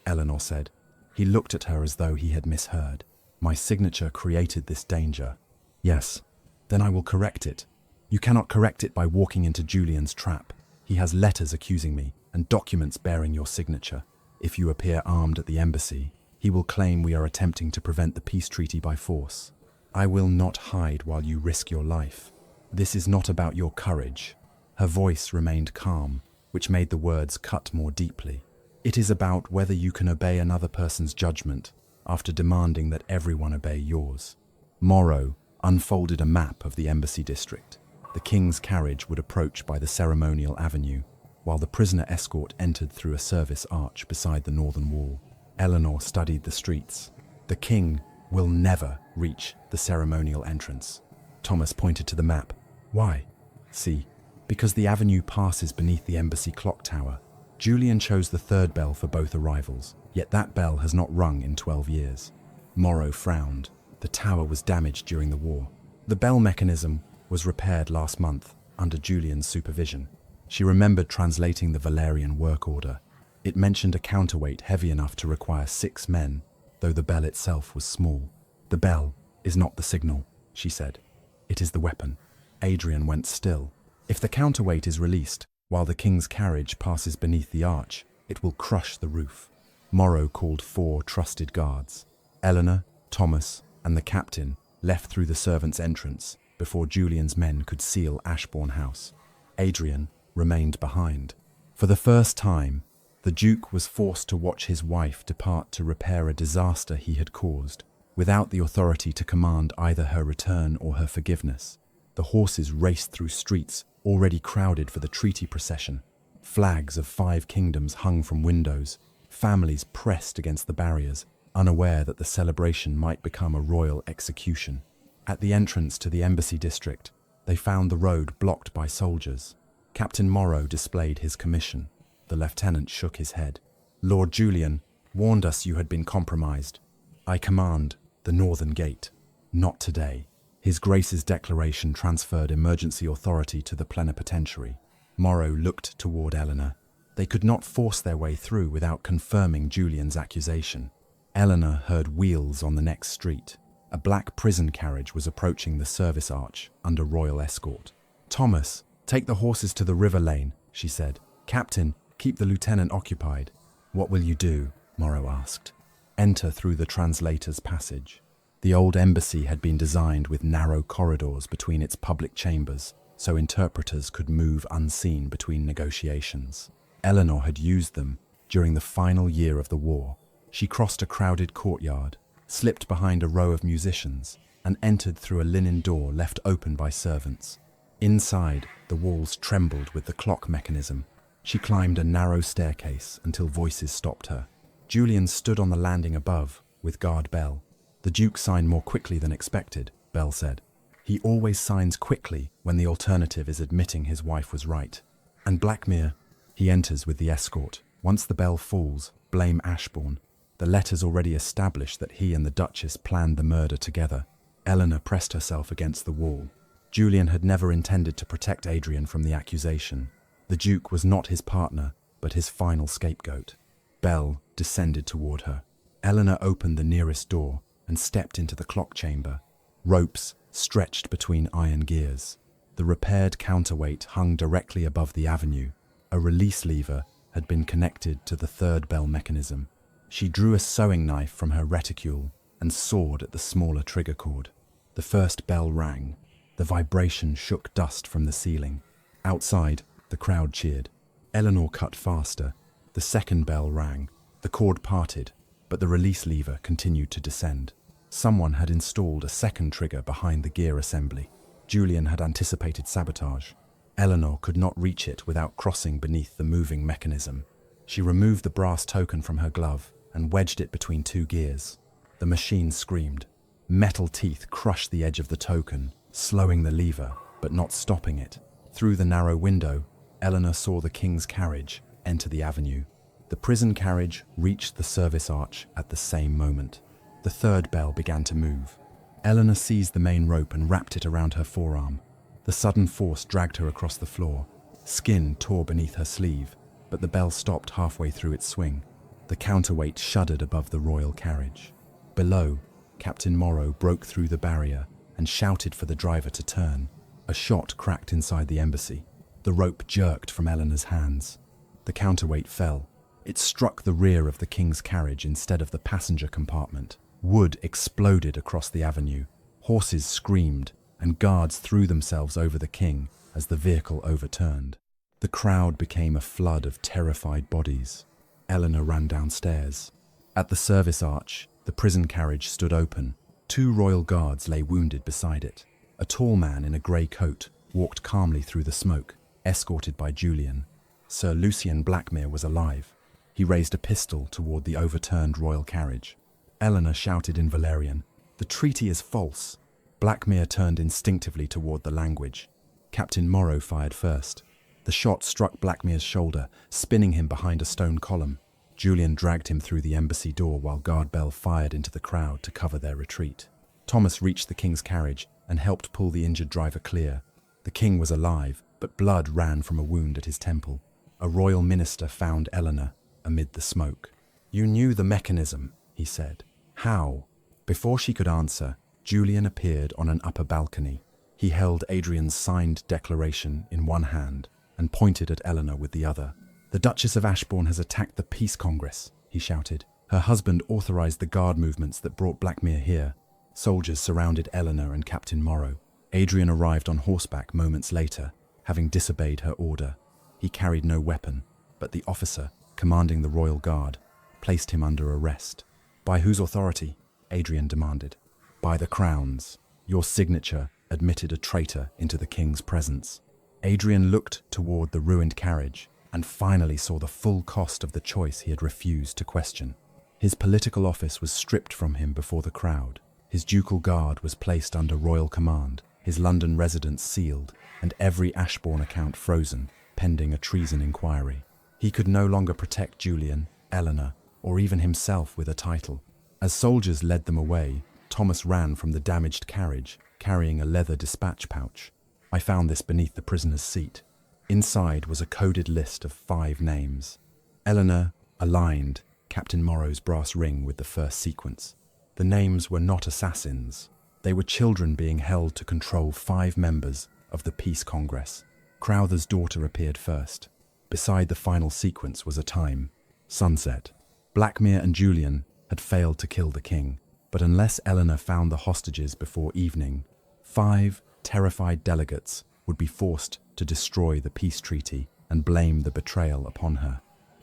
Eleanor said. He looked at her as though he had misheard. "My signature created this danger." "Yes, then I will correct it." "You cannot correct it by walking into Julian's trap. He has letters accusing me and documents bearing your signature. If you appear armed at the embassy, he will claim we are attempting to prevent the peace treaty by force. I will not hide while you risk your life. This is not about your courage." Her voice remained calm, which made the words cut more deeply. "It is about whether you can obey another person's judgment after demanding that everyone obey yours." Morrow unfolded a map of the embassy district. The king's carriage would approach by the ceremonial avenue, while the prisoner escort entered through a service arch beside the northern wall. Eleanor studied the streets. "The king will never reach the ceremonial entrance." Thomas pointed to the map. "Why?" "See, because the avenue passes beneath the embassy clock tower. Julian chose the 3rd bell for both arrivals, yet that bell has not rung in 12 years. Morrow frowned. The tower was damaged during the war. The bell mechanism was repaired last month under Julian's supervision. She remembered translating the Valerian work order. It mentioned a counterweight heavy enough to require 6 men, though the bell itself was small. "The bell is not the signal," she said. "It is the weapon." Adrian went still. "If the counterweight is released while the king's carriage passes beneath the arch, it will crush the roof." Morrow called 4 trusted guards. Eleanor, Thomas, and the captain left through the servants' entrance before Julian's men could seal Ashbourne House. Adrian remained behind. For the first time, the Duke was forced to watch his wife depart to repair a disaster he had caused, without the authority to command either her return or her forgiveness. The horses raced through streets already crowded for the treaty procession. Flags of 5 kingdoms hung from windows. Families pressed against the barriers, unaware that the celebration might become a royal execution. At the entrance to the embassy district, they found the road blocked by soldiers. Captain Morrow displayed his commission. The lieutenant shook his head. "Lord Julian warned us you had been compromised. I command the northern gate. Not today." His Grace's declaration transferred emergency authority to the plenipotentiary. Morrow looked toward Eleanor. They could not force their way through without confirming Julian's accusation. Eleanor heard wheels on the next street. A black prison carriage was approaching the service arch under royal escort. "Thomas, take the horses to the river lane," she said. "Captain, keep the lieutenant occupied." "What will you do?" Morrow asked. "Enter through the translator's passage." The old embassy had been designed with narrow corridors between its public chambers, so interpreters could move unseen between negotiations. Eleanor had used them during the final year of the war. She crossed a crowded courtyard, slipped behind a row of musicians, and entered through a linen door left open by servants. Inside, the walls trembled with the clock mechanism. She climbed a narrow staircase until voices stopped her. Julian stood on the landing above, with guard Bell. "The Duke signed more quickly than expected," Bell said. "He always signs quickly when the alternative is admitting his wife was right." "And Blackmere?" "He enters with the escort. Once the bell falls, blame Ashbourne. The letters already established that he and the Duchess planned the murder together." Eleanor pressed herself against the wall. Julian had never intended to protect Adrian from the accusation. The Duke was not his partner, but his final scapegoat. Bell descended toward her. Eleanor opened the nearest door and stepped into the clock chamber. Ropes stretched between iron gears. The repaired counterweight hung directly above the avenue. A release lever had been connected to the third bell mechanism. She drew a sewing knife from her reticule and sawed at the smaller trigger cord. The first bell rang. The vibration shook dust from the ceiling. Outside, the crowd cheered. Eleanor cut faster. The second bell rang. The cord parted, but the release lever continued to descend. Someone had installed a second trigger behind the gear assembly. Julian had anticipated sabotage. Eleanor could not reach it without crossing beneath the moving mechanism. She removed the brass token from her glove and wedged it between two gears. The machine screamed. Metal teeth crushed the edge of the token, slowing the lever, but not stopping it. Through the narrow window, Eleanor saw the king's carriage enter the avenue. The prison carriage reached the service arch at the same moment. The third bell began to move. Eleanor seized the main rope and wrapped it around her forearm. The sudden force dragged her across the floor. Skin tore beneath her sleeve, but the bell stopped halfway through its swing. The counterweight shuddered above the royal carriage. Below, Captain Morrow broke through the barrier and shouted for the driver to turn. A shot cracked inside the embassy. The rope jerked from Eleanor's hands. The counterweight fell. It struck the rear of the king's carriage instead of the passenger compartment. Wood exploded across the avenue. Horses screamed, and guards threw themselves over the king as the vehicle overturned. The crowd became a flood of terrified bodies. Eleanor ran downstairs. At the service arch, the prison carriage stood open. 2 royal guards lay wounded beside it. A tall man in a grey coat walked calmly through the smoke, escorted by Julian. Sir Lucian Blackmere was alive. He raised a pistol toward the overturned royal carriage. Eleanor shouted in Valerian, "The treaty is false." Blackmere turned instinctively toward the language. Captain Morrow fired first. The shot struck Blackmere's shoulder, spinning him behind a stone column. Julian dragged him through the embassy door while Guard Bell fired into the crowd to cover their retreat. Thomas reached the king's carriage and helped pull the injured driver clear. The king was alive, but blood ran from a wound at his temple. A royal minister found Eleanor amid the smoke. "You knew the mechanism," he said. "How?" Before she could answer, Julian appeared on an upper balcony. He held Adrian's signed declaration in one hand and pointed at Eleanor with the other. "The Duchess of Ashbourne has attacked the Peace Congress," he shouted. "Her husband authorized the guard movements that brought Blackmere here." Soldiers surrounded Eleanor and Captain Morrow. Adrian arrived on horseback moments later, having disobeyed her order. He carried no weapon, but the officer, commanding the royal guard, placed him under arrest. "By whose authority?" Adrian demanded. "By the Crown's. Your signature admitted a traitor into the king's presence." Adrian looked toward the ruined carriage and finally saw the full cost of the choice he had refused to question. His political office was stripped from him before the crowd. His ducal guard was placed under royal command, his London residence sealed, and every Ashbourne account frozen, pending a treason inquiry. He could no longer protect Julian, Eleanor, or even himself with a title. As soldiers led them away, Thomas ran from the damaged carriage, carrying a leather dispatch pouch. "I found this beneath the prisoner's seat." Inside was a coded list of 5 names. Eleanor aligned Captain Morrow's brass ring with the first sequence. The names were not assassins. They were children being held to control 5 members of the Peace Congress. Crowther's daughter appeared first. Beside the final sequence was a time: sunset. Blackmere and Julian had failed to kill the king, but unless Eleanor found the hostages before evening, 5 terrified delegates would be forced to destroy the peace treaty and blame the betrayal upon her.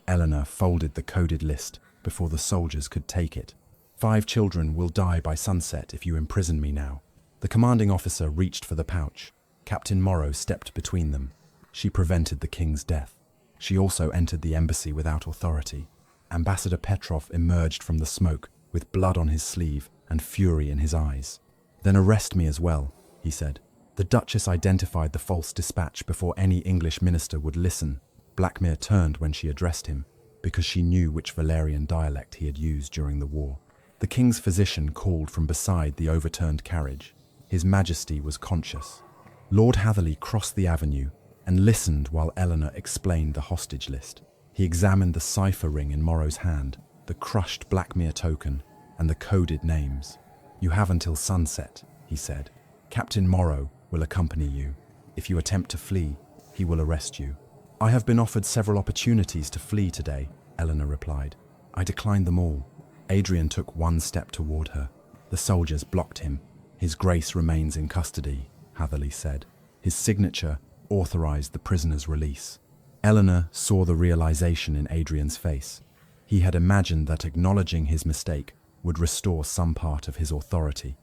Eleanor folded the coded list before the soldiers could take it. 5 children will die by sunset if you imprison me now. The commanding officer reached for the pouch. Captain Morrow stepped between them. She prevented the king's death. She also entered the embassy without authority. Ambassador Petrov emerged from the smoke with blood on his sleeve and fury in his eyes. "Then arrest me as well," he said. The Duchess identified the false dispatch before any English minister would listen. Blackmere turned when she addressed him, because she knew which Valerian dialect he had used during the war. The king's physician called from beside the overturned carriage. His Majesty was conscious. Lord Hatherley crossed the avenue and listened while Eleanor explained the hostage list. He examined the cipher ring in Morrow's hand, the crushed Blackmere token, and the coded names. "You have until sunset," he said. "Captain Morrow will accompany you. If you attempt to flee, he will arrest you." "I have been offered several opportunities to flee today," Eleanor replied. "I declined them all." Adrian took one step toward her. The soldiers blocked him. "His Grace remains in custody," Hatherley said. His signature authorized the prisoner's release. Eleanor saw the realization in Adrian's face. He had imagined that acknowledging his mistake would restore some part of his authority.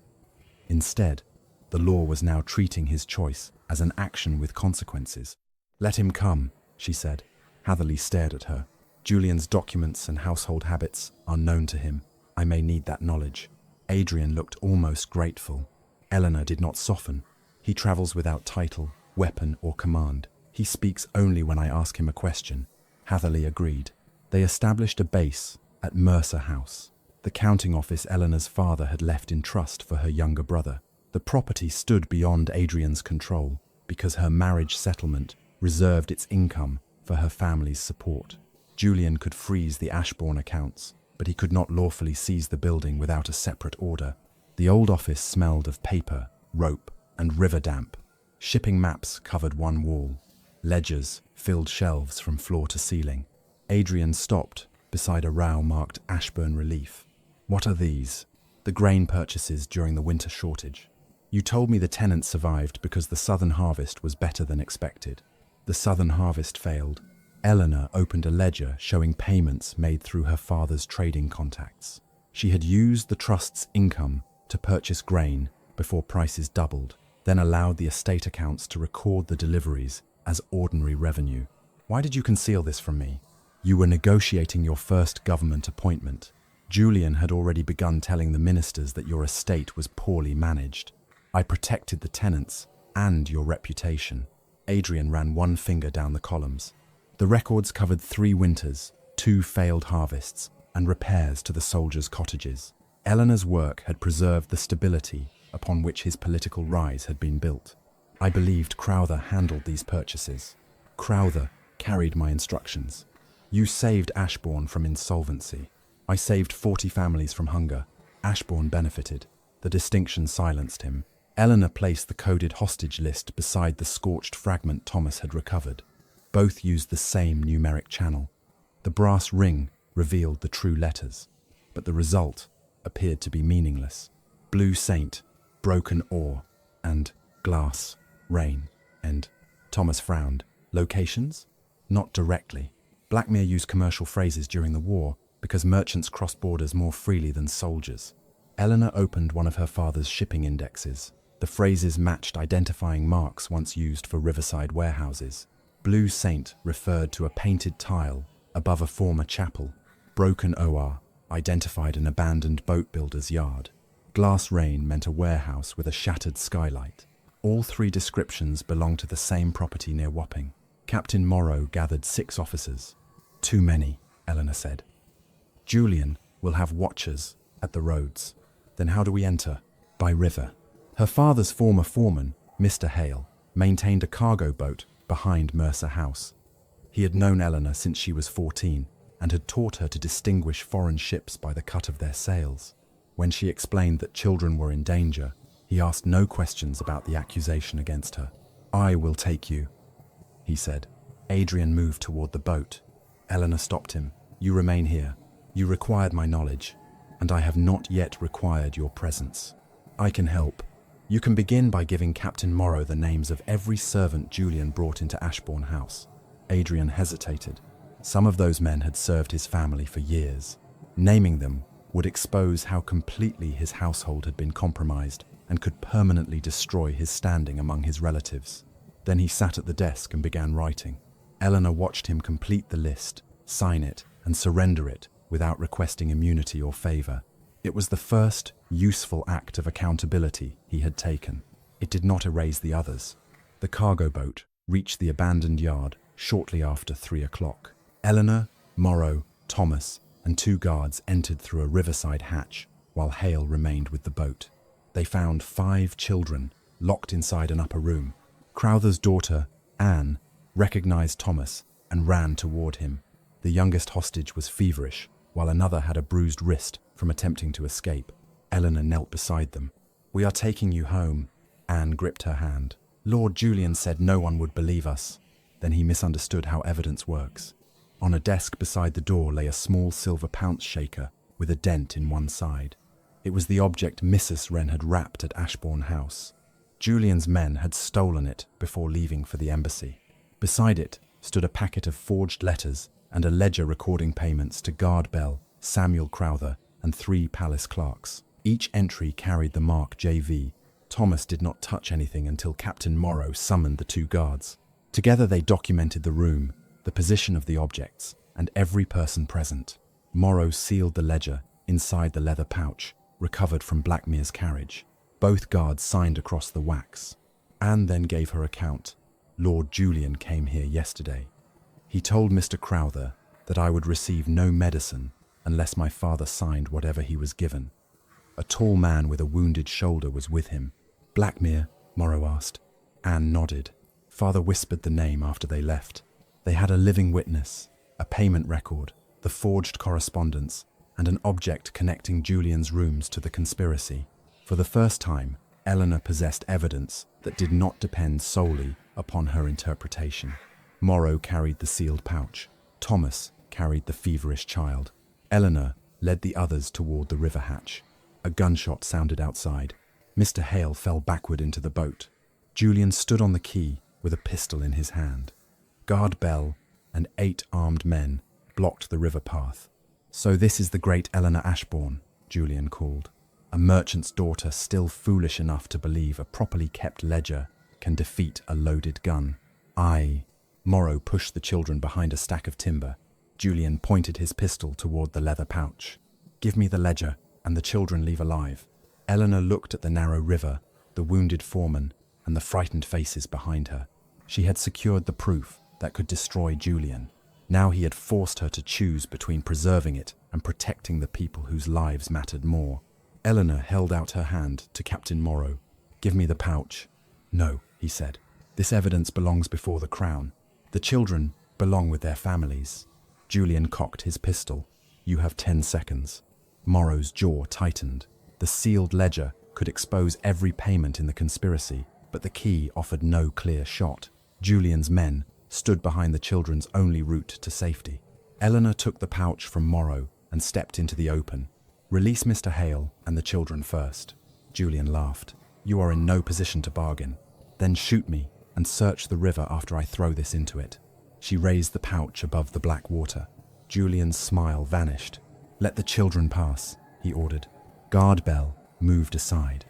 Instead, the law was now treating his choice as an action with consequences. "Let him come," she said. Hatherley stared at her. "Julian's documents and household habits are known to him. I may need that knowledge." Adrian looked almost grateful. Eleanor did not soften. "He travels without title, weapon, or command. He speaks only when I ask him a question." Hatherley agreed. They established a base at Mercer House, the counting office Eleanor's father had left in trust for her younger brother. The property stood beyond Adrian's control because her marriage settlement reserved its income for her family's support. Julian could freeze the Ashbourne accounts, but he could not lawfully seize the building without a separate order. The old office smelled of paper, rope, and river damp. Shipping maps covered one wall. Ledgers filled shelves from floor to ceiling. Adrian stopped beside a row marked Ashbourne Relief. "What are these?" "The grain purchases during the winter shortage. You told me the tenants survived because the southern harvest was better than expected." "The southern harvest failed." Eleanor opened a ledger showing payments made through her father's trading contacts. She had used the trust's income to purchase grain before prices doubled, then allowed the estate accounts to record the deliveries as ordinary revenue. "Why did you conceal this from me?" "You were negotiating your first government appointment. Julian had already begun telling the ministers that your estate was poorly managed. I protected the tenants and your reputation." Adrian ran one finger down the columns. The records covered 3 winters, 2 failed harvests, and repairs to the soldiers' cottages. Eleanor's work had preserved the stability upon which his political rise had been built. "I believed Crowther handled these purchases. Crowther carried my instructions. You saved Ashbourne from insolvency. I saved 40 families from hunger. Ashbourne benefited." The distinction silenced him. Eleanor placed the coded hostage list beside the scorched fragment Thomas had recovered. Both used the same numeric channel. The brass ring revealed the true letters, but the result appeared to be meaningless. Blue Saint, broken ore, and glass, rain, and Thomas frowned. Locations? Not directly. Blackmere used commercial phrases during the war because merchants crossed borders more freely than soldiers. Eleanor opened one of her father's shipping indexes. The phrases matched identifying marks once used for riverside warehouses. Blue Saint referred to a painted tile above a former chapel. Broken OR identified an abandoned boat builder's yard. Glass Rain meant a warehouse with a shattered skylight. All 3 descriptions belonged to the same property near Wapping. Captain Morrow gathered 6 officers. "Too many," Eleanor said. "Julian will have watchers at the roads." "Then how do we enter?" "By river." Her father's former foreman, Mr. Hale, maintained a cargo boat behind Mercer House. He had known Eleanor since she was 14 and had taught her to distinguish foreign ships by the cut of their sails. When she explained that children were in danger, he asked no questions about the accusation against her. "I will take you," he said. Adrian moved toward the boat. Eleanor stopped him. "You remain here. You required my knowledge, and I have not yet required your presence. I can help. You can begin by giving Captain Morrow the names of every servant Julian brought into Ashbourne House." Adrian hesitated. Some of those men had served his family for years. Naming them would expose how completely his household had been compromised and could permanently destroy his standing among his relatives. Then he sat at the desk and began writing. Eleanor watched him complete the list, sign it, and surrender it without requesting immunity or favor. It was the first useful act of accountability he had taken. It did not erase the others. The cargo boat reached the abandoned yard shortly after 3 o'clock. Eleanor, Morrow, Thomas, and 2 guards entered through a riverside hatch, while Hale remained with the boat. They found 5 children locked inside an upper room. Crowther's daughter, Anne, recognized Thomas and ran toward him. The youngest hostage was feverish, while another had a bruised wrist from attempting to escape. Eleanor knelt beside them. "We are taking you home." Anne gripped her hand. "Lord Julian said no one would believe us." Then he misunderstood how evidence works. On a desk beside the door lay a small silver pounce shaker with a dent in one side. It was the object Mrs. Wren had wrapped at Ashbourne House. Julian's men had stolen it before leaving for the embassy. Beside it stood a packet of forged letters and a ledger recording payments to Guard Bell, Samuel Crowther, and 3 palace clerks. Each entry carried the mark JV. Thomas did not touch anything until Captain Morrow summoned the 2 guards. Together they documented the room, the position of the objects, and every person present. Morrow sealed the ledger inside the leather pouch, recovered from Blackmere's carriage. Both guards signed across the wax. Anne then gave her account. "Lord Julian came here yesterday. He told Mr. Crowther that I would receive no medicine unless my father signed whatever he was given. A tall man with a wounded shoulder was with him." "Blackmere?" Morrow asked. Anne nodded. Father whispered the name after they left. They had a living witness, a payment record, the forged correspondence, and an object connecting Julian's rooms to the conspiracy. For the first time, Eleanor possessed evidence that did not depend solely upon her interpretation. Morrow carried the sealed pouch. Thomas carried the feverish child. Eleanor led the others toward the river hatch. A gunshot sounded outside. Mr. Hale fell backward into the boat. Julian stood on the quay with a pistol in his hand. Guard Bell and 8 armed men blocked the river path. "So this is the great Eleanor Ashbourne," Julian called. "A merchant's daughter still foolish enough to believe a properly kept ledger can defeat a loaded gun." "Aye." Morrow pushed the children behind a stack of timber. Julian pointed his pistol toward the leather pouch. "Give me the ledger, and the children leave alive." Eleanor looked at the narrow river, the wounded foreman, and the frightened faces behind her. She had secured the proof that could destroy Julian. Now he had forced her to choose between preserving it and protecting the people whose lives mattered more. Eleanor held out her hand to Captain Morrow. "Give me the pouch." "No," he said. "This evidence belongs before the Crown. The children belong with their families." Julian cocked his pistol. "You have 10 seconds." Morrow's jaw tightened. The sealed ledger could expose every payment in the conspiracy, but the key offered no clear shot. Julian's men stood behind the children's only route to safety. Eleanor took the pouch from Morrow and stepped into the open. "Release Mr. Hale and the children first." Julian laughed. "You are in no position to bargain. Then shoot me and search the river after I throw this into it." She raised the pouch above the black water. Julian's smile vanished. "Let the children pass," he ordered. Guard Bell moved aside.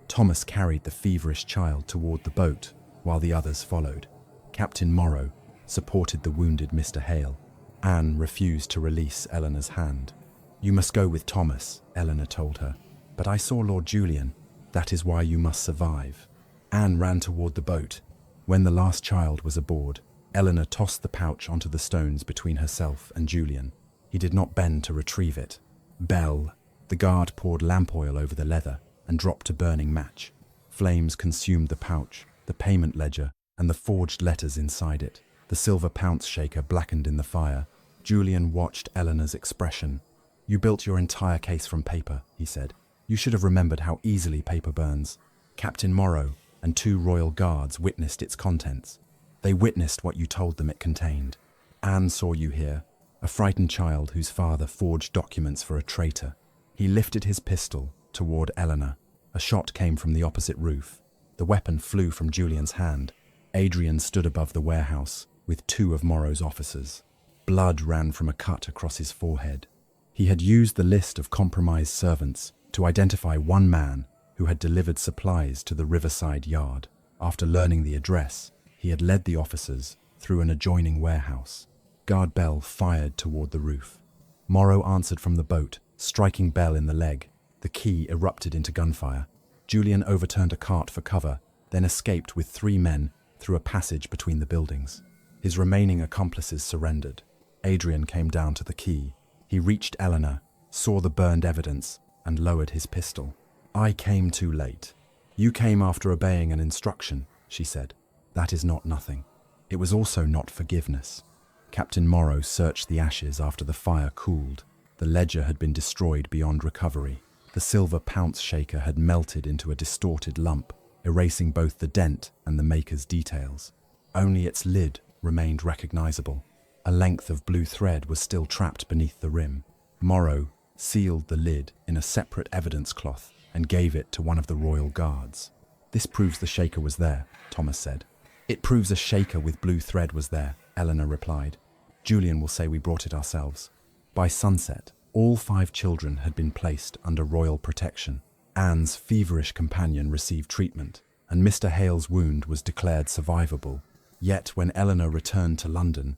Thomas carried the feverish child toward the boat, while the others followed. Captain Morrow supported the wounded Mr. Hale. Anne refused to release Eleanor's hand. "You must go with Thomas," Eleanor told her. "But I saw Lord Julian. That is why you must survive." Anne ran toward the boat. When the last child was aboard, Eleanor tossed the pouch onto the stones between herself and Julian. He did not bend to retrieve it. "Bell." The guard poured lamp oil over the leather and dropped a burning match. Flames consumed the pouch, the payment ledger, and the forged letters inside it. The silver pounce shaker blackened in the fire. Julian watched Eleanor's expression. "You built your entire case from paper," he said. "You should have remembered how easily paper burns." Captain Morrow and 2 royal guards witnessed its contents. They witnessed what you told them it contained. Anne saw you here, a frightened child whose father forged documents for a traitor. He lifted his pistol toward Eleanor. A shot came from the opposite roof. The weapon flew from Julian's hand. Adrian stood above the warehouse with 2 of Morrow's officers. Blood ran from a cut across his forehead. He had used the list of compromised servants to identify one man who had delivered supplies to the riverside yard. After learning the address, he had led the officers through an adjoining warehouse. Guard Bell fired toward the roof. Morrow answered from the boat, striking Bell in the leg. The key erupted into gunfire. Julian overturned a cart for cover, then escaped with 3 men through a passage between the buildings. His remaining accomplices surrendered. Adrian came down to the quay. He reached Eleanor, saw the burned evidence, and lowered his pistol. "I came too late. You came after obeying an instruction," she said. "That is not nothing. It was also not forgiveness." Captain Morrow searched the ashes after the fire cooled. The ledger had been destroyed beyond recovery. The silver pounce shaker had melted into a distorted lump, erasing both the dent and the maker's details. Only its lid remained recognizable. A length of blue thread was still trapped beneath the rim. Morrow sealed the lid in a separate evidence cloth and gave it to one of the royal guards. "This proves the shaker was there," Thomas said. "It proves a shaker with blue thread was there," Eleanor replied. "Julian will say we brought it ourselves." By sunset, all 5 children had been placed under royal protection. Anne's feverish companion received treatment, and Mr. Hale's wound was declared survivable. Yet when Eleanor returned to London,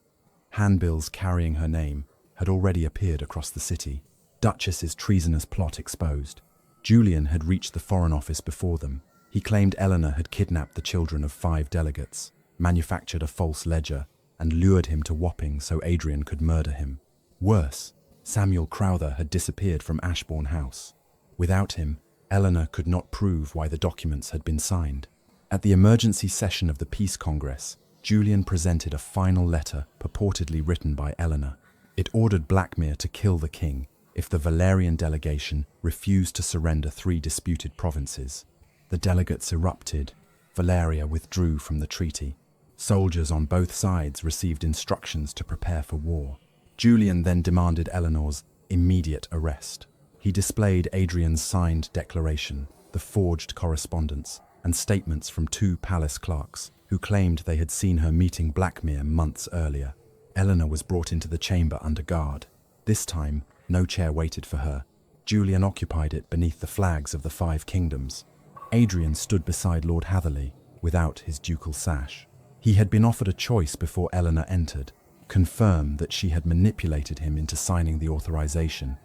handbills carrying her name had already appeared across the city. Duchess's treasonous plot exposed. Julian had reached the Foreign Office before them. He claimed Eleanor had kidnapped the children of 5 delegates, manufactured a false ledger, and lured him to Wapping so Adrian could murder him. Worse, Samuel Crowther had disappeared from Ashbourne House. Without him, Eleanor could not prove why the documents had been signed. At the emergency session of the Peace Congress, Julian presented a final letter purportedly written by Eleanor. It ordered Blackmere to kill the king if the Valerian delegation refused to surrender 3 disputed provinces. The delegates erupted. Valeria withdrew from the treaty. Soldiers on both sides received instructions to prepare for war. Julian then demanded Eleanor's immediate arrest. He displayed Adrian's signed declaration, the forged correspondence, and statements from 2 palace clerks who claimed they had seen her meeting Blackmere months earlier. Eleanor was brought into the chamber under guard. This time, no chair waited for her. Julian occupied it beneath the flags of the 5 kingdoms. Adrian stood beside Lord Hatherley, without his ducal sash. He had been offered a choice before Eleanor entered: confirm that she had manipulated him into signing the authorization,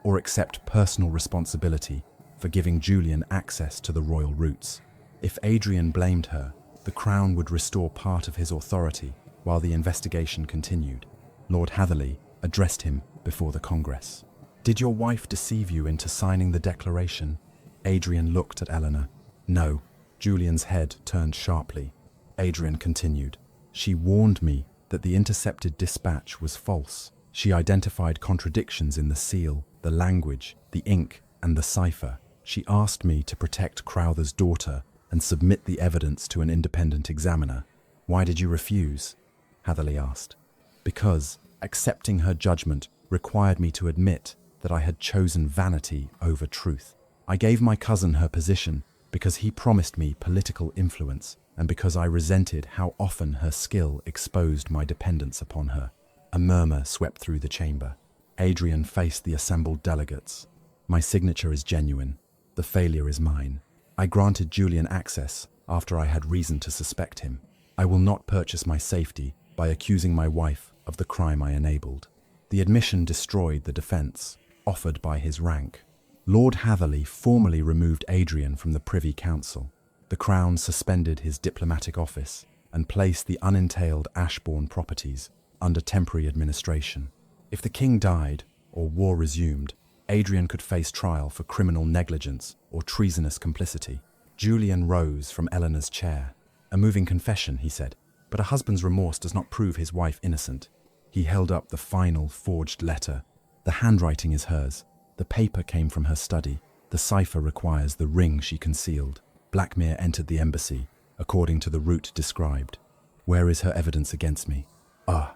or accept personal responsibility for giving Julian access to the royal roots. If Adrian blamed her, the crown would restore part of his authority while the investigation continued. Lord Hatherley addressed him before the Congress. "Did your wife deceive you into signing the declaration?" Adrian looked at Eleanor. "No." Julian's head turned sharply. Adrian continued. "She warned me that the intercepted dispatch was false. She identified contradictions in the seal, the language, the ink, and the cipher. She asked me to protect Crowther's daughter and submit the evidence to an independent examiner." "Why did you refuse?" Hatherley asked. "Because accepting her judgment required me to admit that I had chosen vanity over truth. I gave my cousin her position because he promised me political influence, and because I resented how often her skill exposed my dependence upon her." A murmur swept through the chamber. Adrian faced the assembled delegates. "My signature is genuine. The failure is mine. I granted Julian access after I had reason to suspect him. I will not purchase my safety by accusing my wife of the crime I enabled." The admission destroyed the defense offered by his rank. Lord Hatherley formally removed Adrian from the Privy Council. The Crown suspended his diplomatic office and placed the unentailed Ashbourne properties under temporary administration. If the king died or war resumed, Adrian could face trial for criminal negligence or treasonous complicity. Julian rose from Eleanor's chair. A moving confession, he said, but a husband's remorse does not prove his wife innocent. He held up the final forged letter. The handwriting is hers. The paper came from her study. The cipher requires the ring she concealed. Blackmere entered the embassy, according to the route described. Where is her evidence against me? Ah,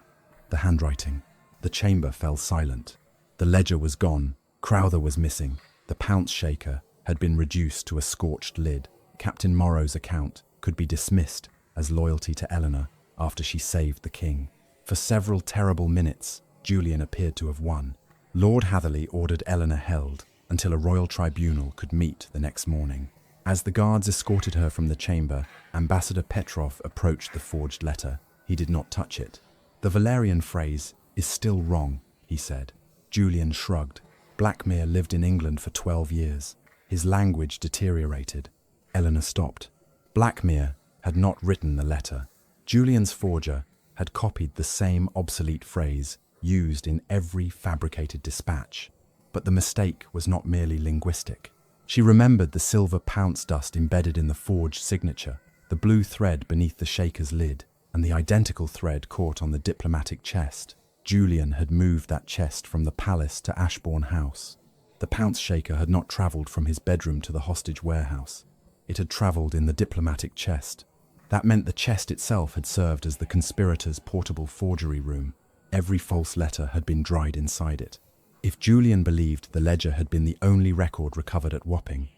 the handwriting. The chamber fell silent. The ledger was gone. Crowther was missing. The pounce shaker had been reduced to a scorched lid. Captain Morrow's account could be dismissed as loyalty to Eleanor after she saved the king. For several terrible minutes, Julian appeared to have won. Lord Hatherley ordered Eleanor held until a royal tribunal could meet the next morning. As the guards escorted her from the chamber, Ambassador Petrov approached the forged letter. He did not touch it. The Valerian phrase is still wrong, he said. Julian shrugged. Blackmere lived in England for 12 years. His language deteriorated. Eleanor stopped. Blackmere had not written the letter. Julian's forger had copied the same obsolete phrase used in every fabricated dispatch. But the mistake was not merely linguistic. She remembered the silver pounce dust embedded in the forged signature, the blue thread beneath the shaker's lid, and the identical thread caught on the diplomatic chest. Julian had moved that chest from the palace to Ashbourne House. The pounce shaker had not travelled from his bedroom to the hostage warehouse. It had travelled in the diplomatic chest. That meant the chest itself had served as the conspirators' portable forgery room. Every false letter had been dried inside it. If Julian believed the ledger had been the only record recovered at Wapping,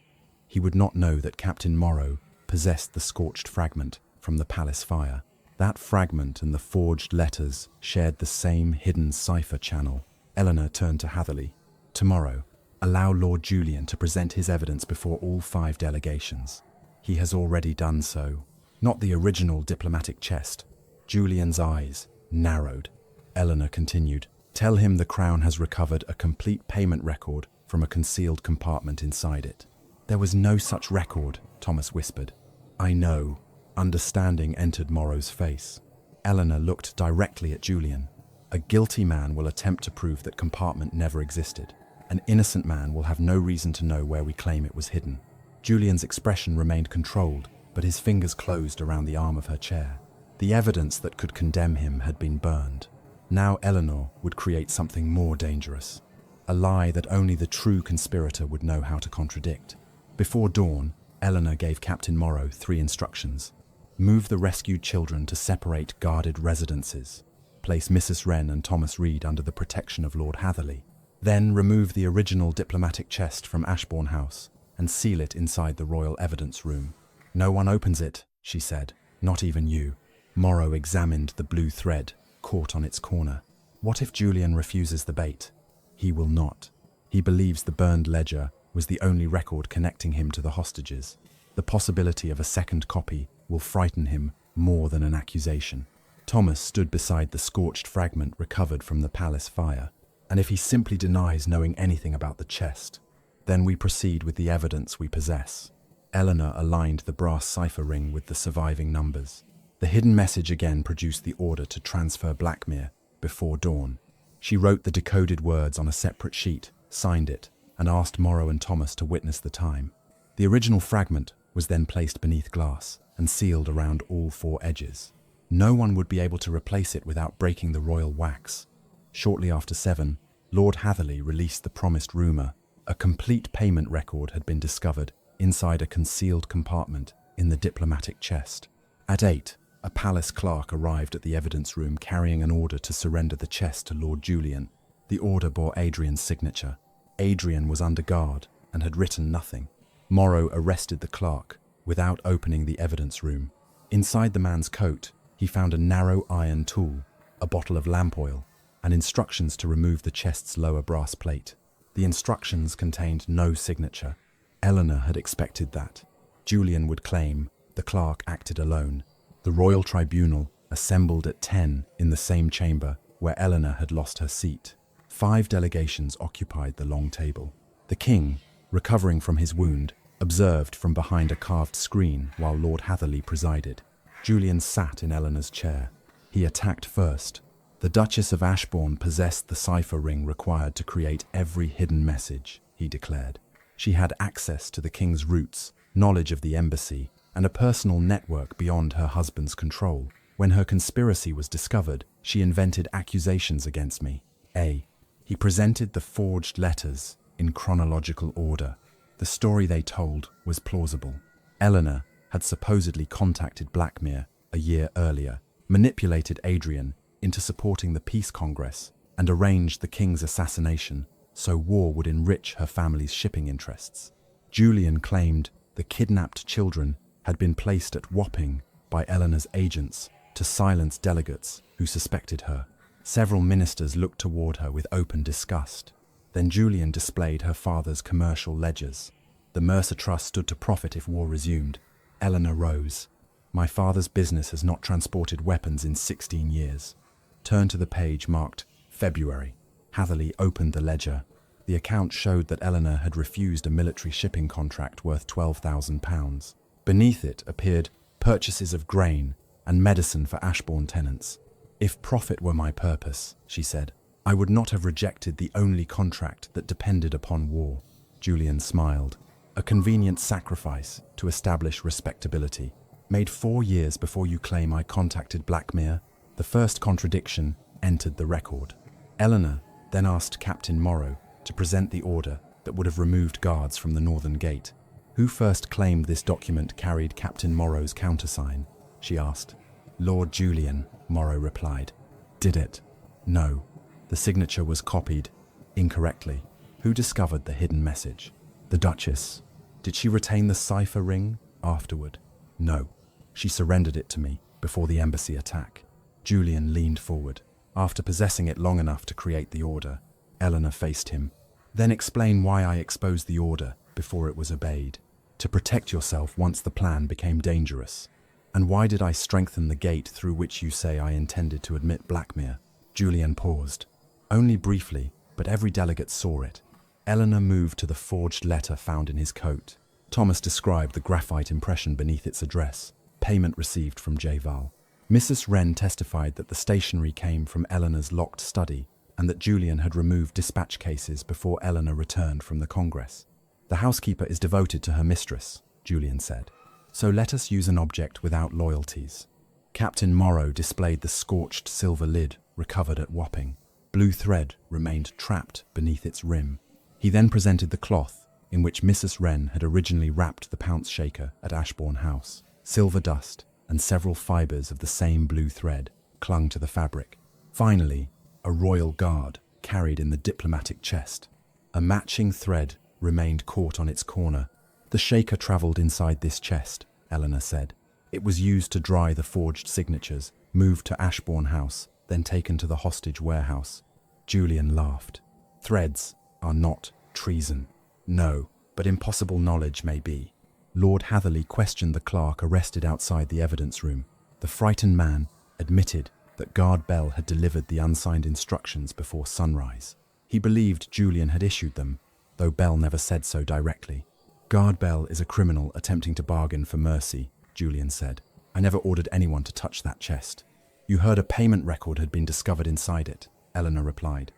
he would not know that Captain Morrow possessed the scorched fragment from the palace fire. That fragment and the forged letters shared the same hidden cipher channel. Eleanor turned to Hatherley. Tomorrow, allow Lord Julian to present his evidence before all 5 delegations. He has already done so. Not the original diplomatic chest. Julian's eyes narrowed. Eleanor continued. Tell him the Crown has recovered a complete payment record from a concealed compartment inside it. There was no such record, Thomas whispered. I know. Understanding entered Morrow's face. Eleanor looked directly at Julian. A guilty man will attempt to prove that compartment never existed. An innocent man will have no reason to know where we claim it was hidden. Julian's expression remained controlled, but his fingers closed around the arm of her chair. The evidence that could condemn him had been burned. Now Eleanor would create something more dangerous. A lie that only the true conspirator would know how to contradict. Before dawn, Eleanor gave Captain Morrow 3 instructions. Move the rescued children to separate guarded residences. Place Mrs. Wren and Thomas Reed under the protection of Lord Hatherley. Then remove the original diplomatic chest from Ashbourne House and seal it inside the royal evidence room. No one opens it, she said, not even you. Morrow examined the blue thread caught on its corner. What if Julian refuses the bait? He will not. He believes the burned ledger was the only record connecting him to the hostages. The possibility of a second copy will frighten him more than an accusation. Thomas stood beside the scorched fragment recovered from the palace fire. And if he simply denies knowing anything about the chest, then we proceed with the evidence we possess. Eleanor aligned the brass cipher ring with the surviving numbers. The hidden message again produced the order to transfer Blackmere before dawn. She wrote the decoded words on a separate sheet, signed it, and asked Morrow and Thomas to witness the time. The original fragment was then placed beneath glass and sealed around all 4 edges. No one would be able to replace it without breaking the royal wax. Shortly after 7, Lord Hatherley released the promised rumour. A complete payment record had been discovered inside a concealed compartment in the diplomatic chest. At 8, a palace clerk arrived at the evidence room carrying an order to surrender the chest to Lord Julian. The order bore Adrian's signature. Adrian was under guard and had written nothing. Morrow arrested the clerk without opening the evidence room. Inside the man's coat, he found a narrow iron tool, a bottle of lamp oil, and instructions to remove the chest's lower brass plate. The instructions contained no signature. Eleanor had expected that. Julian would claim the clerk acted alone. The royal tribunal assembled at 10 in the same chamber where Eleanor had lost her seat. 5 delegations occupied the long table. The king, recovering from his wound, observed from behind a carved screen while Lord Hatherley presided. Julian sat in Eleanor's chair. He attacked first. The Duchess of Ashbourne possessed the cipher ring required to create every hidden message, he declared. She had access to the king's routes, knowledge of the embassy, and a personal network beyond her husband's control. When her conspiracy was discovered, she invented accusations against me. A. He presented the forged letters in chronological order. The story they told was plausible. Eleanor had supposedly contacted Blackmere a year earlier, manipulated Adrian into supporting the peace congress, and arranged the king's assassination so war would enrich her family's shipping interests. Julian claimed the kidnapped children had been placed at Wapping by Eleanor's agents to silence delegates who suspected her. Several ministers looked toward her with open disgust. Then Julian displayed her father's commercial ledgers. The Mercer Trust stood to profit if war resumed. Eleanor rose. My father's business has not transported weapons in 16 years. Turn to the page marked February. Hatherley opened the ledger. The account showed that Eleanor had refused a military shipping contract worth £12,000. Beneath it appeared purchases of grain and medicine for Ashbourne tenants. If profit were my purpose, she said, I would not have rejected the only contract that depended upon war. Julian smiled. A convenient sacrifice to establish respectability. Made 4 years before you claim I contacted Blackmere, the first contradiction entered the record. Eleanor then asked Captain Morrow to present the order that would have removed guards from the northern gate. Who first claimed this document carried Captain Morrow's countersign? She asked. Lord Julian, Morrow replied. Did it? No. The signature was copied incorrectly. Who discovered the hidden message? The Duchess. Did she retain the cipher ring afterward? No. She surrendered it to me before the embassy attack. Julian leaned forward. After possessing it long enough to create the order, Eleanor faced him. Then explain why I exposed the order before it was obeyed. To protect yourself once the plan became dangerous. And why did I strengthen the gate through which you say I intended to admit Blackmere? Julian paused. Only briefly, but every delegate saw it. Eleanor moved to the forged letter found in his coat. Thomas described the graphite impression beneath its address. Payment received from J. Vale. Mrs. Wren testified that the stationery came from Eleanor's locked study and that Julian had removed dispatch cases before Eleanor returned from the Congress. The housekeeper is devoted to her mistress, Julian said. So let us use an object without loyalties. Captain Morrow displayed the scorched silver lid recovered at Wapping. Blue thread remained trapped beneath its rim. He then presented the cloth in which Mrs. Wren had originally wrapped the pounce shaker at Ashbourne House. Silver dust and several fibres of the same blue thread clung to the fabric. Finally, a royal guard carried in the diplomatic chest. A matching thread remained caught on its corner. The shaker travelled inside this chest, Eleanor said. It was used to dry the forged signatures, moved to Ashbourne House, then taken to the hostage warehouse. Julian laughed. Threads are not treason. No, but impossible knowledge may be. Lord Hatherley questioned the clerk arrested outside the evidence room. The frightened man admitted that Guard Bell had delivered the unsigned instructions before sunrise. He believed Julian had issued them, though Bell never said so directly. Guard Bell is a criminal attempting to bargain for mercy, Julian said. I never ordered anyone to touch that chest. You heard a payment record had been discovered inside it, Eleanor replied.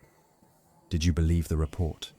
Did you believe the report?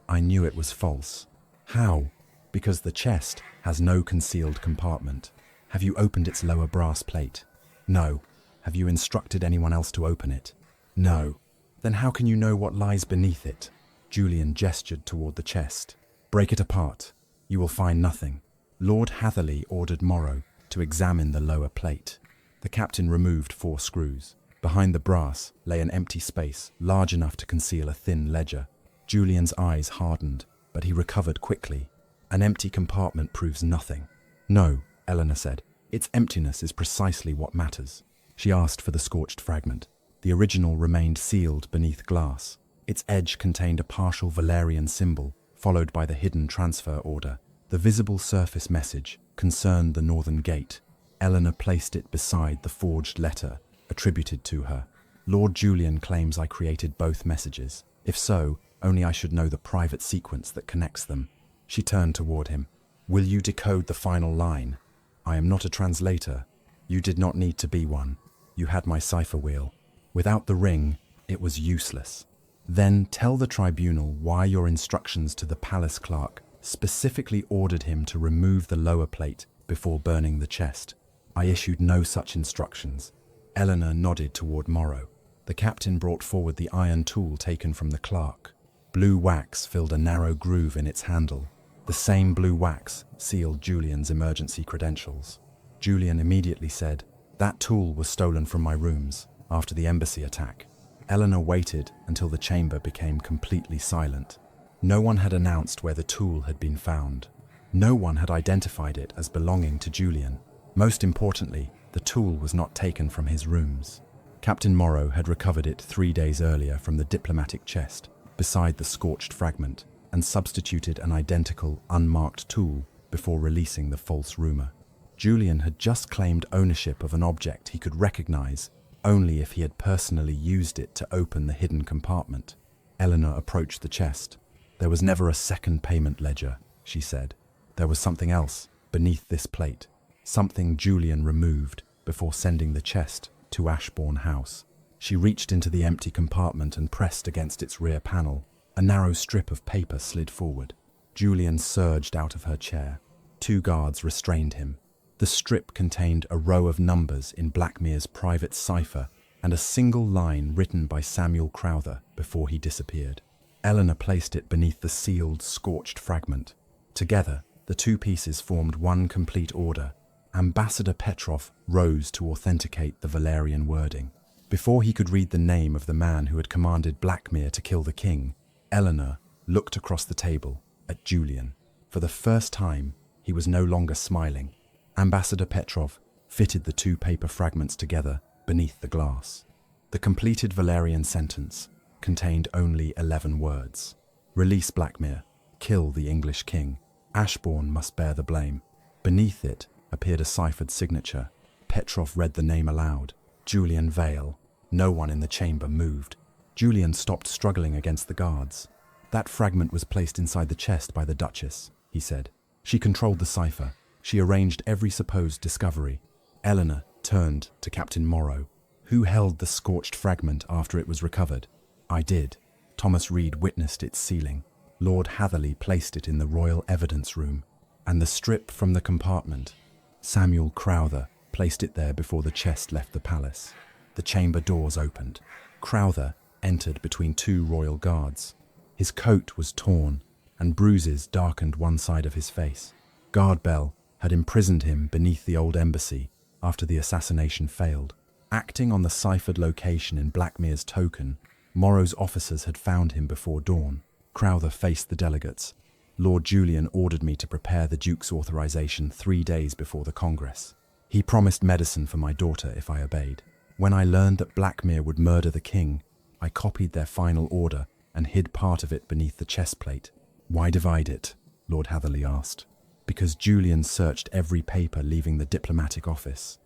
I knew it was false. How? Because the chest has no concealed compartment. Have you opened its lower brass plate? No. Have you instructed anyone else to open it? No. Then how can you know what lies beneath it? Julian gestured toward the chest. Break it apart. You will find nothing. Lord Hatherley ordered Morrow to examine the lower plate. The captain removed 4 screws. Behind the brass lay an empty space large enough to conceal a thin ledger. Julian's eyes hardened, but he recovered quickly. An empty compartment proves nothing. No, Eleanor said. Its emptiness is precisely what matters. She asked for the scorched fragment. The original remained sealed beneath glass. Its edge contained a partial Valerian symbol, followed by the hidden transfer order. The visible surface message concerned the northern gate. Eleanor placed it beside the forged letter attributed to her. Lord Julian claims I created both messages. If so, only I should know the private sequence that connects them. She turned toward him. Will you decode the final line? I am not a translator. You did not need to be one. You had my cipher wheel. Without the ring, it was useless. Then tell the tribunal why your instructions to the palace clerk specifically ordered him to remove the lower plate before burning the chest. I issued no such instructions. Eleanor nodded toward Morrow. The captain brought forward the iron tool taken from the clerk. Blue wax filled a narrow groove in its handle. The same blue wax sealed Julian's emergency credentials. Julian immediately said, "That tool was stolen from my rooms after the embassy attack." Eleanor waited until the chamber became completely silent. No one had announced where the tool had been found. No one had identified it as belonging to Julian. Most importantly, the tool was not taken from his rooms. Captain Morrow had recovered it 3 days earlier from the diplomatic chest, beside the scorched fragment, and substituted an identical, unmarked tool before releasing the false rumor. Julian had just claimed ownership of an object he could recognize only if he had personally used it to open the hidden compartment. Eleanor approached the chest. "There was never a second payment ledger," she said. "There was something else beneath this plate, something Julian removed before sending the chest to Ashbourne House." She reached into the empty compartment and pressed against its rear panel. A narrow strip of paper slid forward. Julian surged out of her chair. 2 guards restrained him. The strip contained a row of numbers in Blackmere's private cipher and a single line written by Samuel Crowther before he disappeared. Eleanor placed it beneath the sealed, scorched fragment. Together, the 2 pieces formed one complete order. Ambassador Petrov rose to authenticate the Valerian wording. Before he could read the name of the man who had commanded Blackmere to kill the king, Eleanor looked across the table at Julian. For the first time, he was no longer smiling. Ambassador Petrov fitted the 2 paper fragments together beneath the glass. The completed Valerian sentence contained only 11 words. "Release Blackmere. Kill the English king. Ashbourne must bear the blame." Beneath it appeared a ciphered signature. Petrov read the name aloud. Julian Vale. No one in the chamber moved. Julian stopped struggling against the guards. "That fragment was placed inside the chest by the Duchess," he said. "She controlled the cipher. She arranged every supposed discovery." Eleanor turned to Captain Morrow. "Who held the scorched fragment after it was recovered?" "I did." Thomas Reed witnessed its sealing. Lord Hatherley placed it in the royal evidence room. "And the strip from the compartment?" "Samuel Crowther placed it there before the chest left the palace." The chamber doors opened. Crowther entered between 2 royal guards. His coat was torn, and bruises darkened one side of his face. Guard Bell had imprisoned him beneath the old embassy after the assassination failed. Acting on the ciphered location in Blackmere's token, Morrow's officers had found him before dawn. Crowther faced the delegates. "Lord Julian ordered me to prepare the Duke's authorization 3 days before the Congress. He promised medicine for my daughter if I obeyed. When I learned that Blackmere would murder the king, I copied their final order and hid part of it beneath the chest plate." "Why divide it?" Lord Hatherley asked. "Because Julian searched every paper leaving the diplomatic office.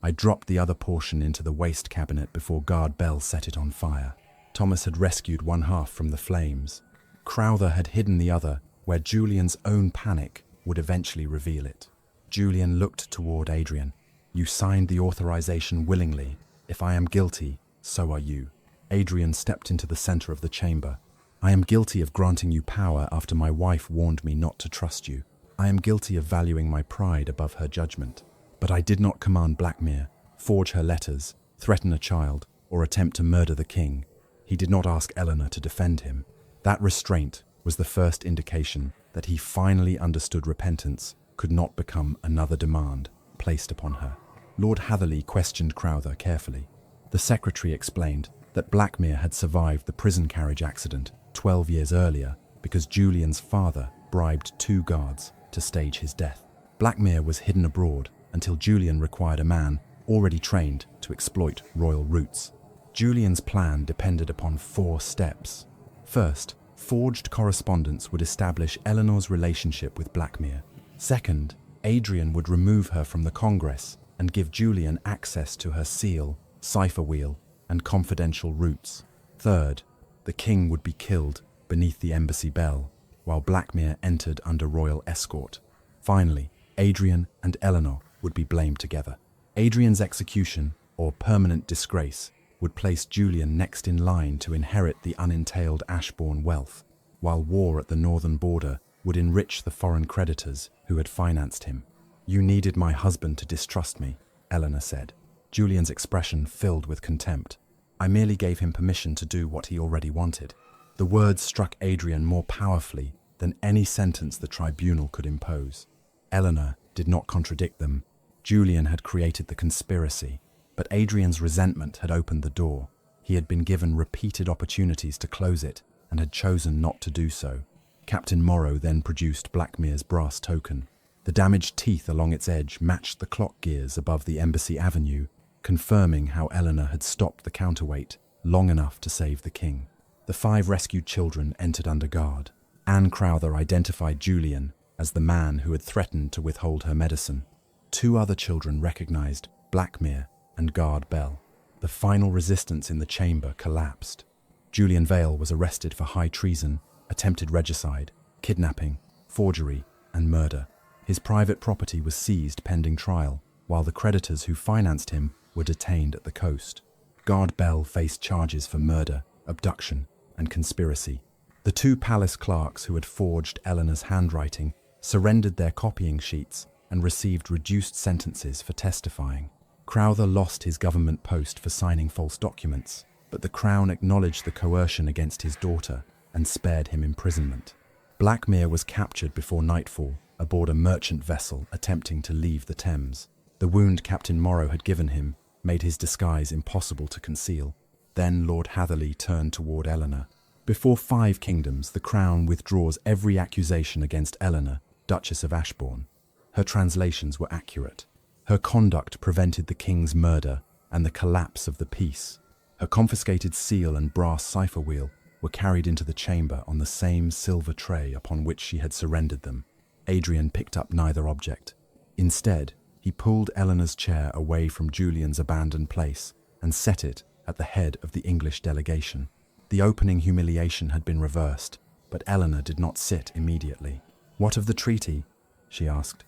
I dropped the other portion into the waste cabinet before Guard Bell set it on fire. Thomas had rescued one half from the flames. Crowther had hidden the other where Julian's own panic would eventually reveal it." Julian looked toward Adrian. "You signed the authorization willingly. If I am guilty, so are you." Adrian stepped into the center of the chamber. "I am guilty of granting you power after my wife warned me not to trust you. I am guilty of valuing my pride above her judgment. But I did not command Blackmere, forge her letters, threaten a child, or attempt to murder the king. He did not ask Eleanor to defend him." That restraint was the first indication that he finally understood repentance could not become another demand placed upon her. Lord Hatherley questioned Crowther carefully. The secretary explained that Blackmere had survived the prison carriage accident 12 years earlier because Julian's father bribed 2 guards to stage his death. Blackmere was hidden abroad until Julian required a man already trained to exploit royal roots. Julian's plan depended upon 4 steps. First, forged correspondence would establish Eleanor's relationship with Blackmere. Second, Adrian would remove her from the Congress and give Julian access to her seal, cipher wheel, and confidential routes. Third, the king would be killed beneath the embassy bell, while Blackmere entered under royal escort. Finally, Adrian and Eleanor would be blamed together. Adrian's execution, or permanent disgrace, would place Julian next in line to inherit the unentailed Ashbourne wealth, while war at the northern border would enrich the foreign creditors who had financed him. You needed my husband to distrust me, Eleanor said. Julian's expression filled with contempt. I merely gave him permission to do what he already wanted. The words struck Adrian more powerfully than any sentence the tribunal could impose. Eleanor did not contradict them. Julian had created the conspiracy, but Adrian's resentment had opened the door. He had been given repeated opportunities to close it and had chosen not to do so. Captain Morrow then produced Blackmere's brass token. The damaged teeth along its edge matched the clock gears above the Embassy Avenue, confirming how Eleanor had stopped the counterweight long enough to save the king. The 5 rescued children entered under guard. Anne Crowther identified Julian as the man who had threatened to withhold her medicine. 2 other children recognized Blackmere and Guard Bell. The final resistance in the chamber collapsed. Julian Vale was arrested for high treason, attempted regicide, kidnapping, forgery, and murder. His private property was seized pending trial, while the creditors who financed him were detained at the coast. Guard Bell faced charges for murder, abduction, and conspiracy. The 2 palace clerks who had forged Eleanor's handwriting surrendered their copying sheets and received reduced sentences for testifying. Crowther lost his government post for signing false documents, but the Crown acknowledged the coercion against his daughter and spared him imprisonment. Blackmere was captured before nightfall aboard a merchant vessel attempting to leave the Thames. The wound Captain Morrow had given him made his disguise impossible to conceal. Then Lord Hatherley turned toward Eleanor. Before 5 kingdoms, the Crown withdraws every accusation against Eleanor, Duchess of Ashbourne. Her translations were accurate. Her conduct prevented the king's murder and the collapse of the peace. Her confiscated seal and brass cipher wheel were carried into the chamber on the same silver tray upon which she had surrendered them. Adrian picked up neither object. Instead, he pulled Eleanor's chair away from Julian's abandoned place and set it at the head of the English delegation. The opening humiliation had been reversed, but Eleanor did not sit immediately. "What of the treaty?" she asked.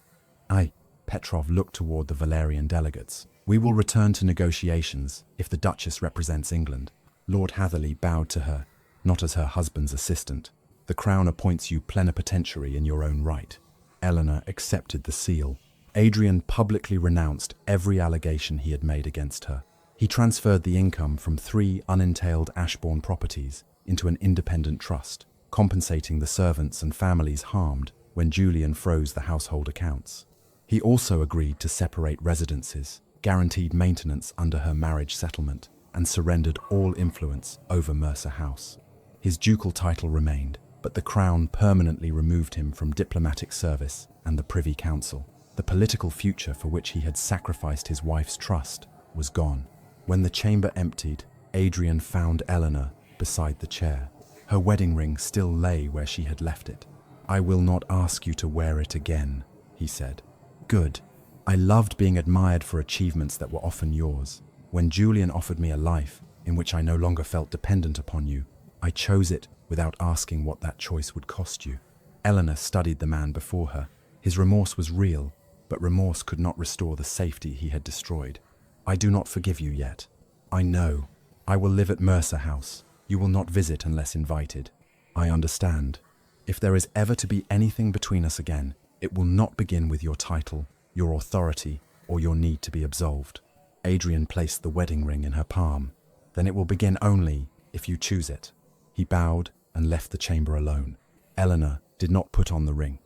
Petrov looked toward the Valerian delegates. "We will return to negotiations if the Duchess represents England." Lord Hatherley bowed to her, not as her husband's assistant. "The Crown appoints you plenipotentiary in your own right." Eleanor accepted the seal. Adrian publicly renounced every allegation he had made against her. He transferred the income from 3 unentailed Ashbourne properties into an independent trust, compensating the servants and families harmed when Julian froze the household accounts. He also agreed to separate residences, guaranteed maintenance under her marriage settlement, and surrendered all influence over Mercer House. His ducal title remained, but the Crown permanently removed him from diplomatic service and the Privy Council. The political future for which he had sacrificed his wife's trust was gone. When the chamber emptied, Adrian found Eleanor beside the chair. Her wedding ring still lay where she had left it. "I will not ask you to wear it again," he said. "Good. I loved being admired for achievements that were often yours. When Julian offered me a life in which I no longer felt dependent upon you, I chose it without asking what that choice would cost you." Eleanor studied the man before her. His remorse was real, but remorse could not restore the safety he had destroyed. "I do not forgive you yet. I know. I will live at Mercer House. You will not visit unless invited. I understand. If there is ever to be anything between us again, it will not begin with your title, your authority, or your need to be absolved." Adrian placed the wedding ring in her palm. "Then it will begin only if you choose it." He bowed and left the chamber alone. Eleanor did not put on the ring.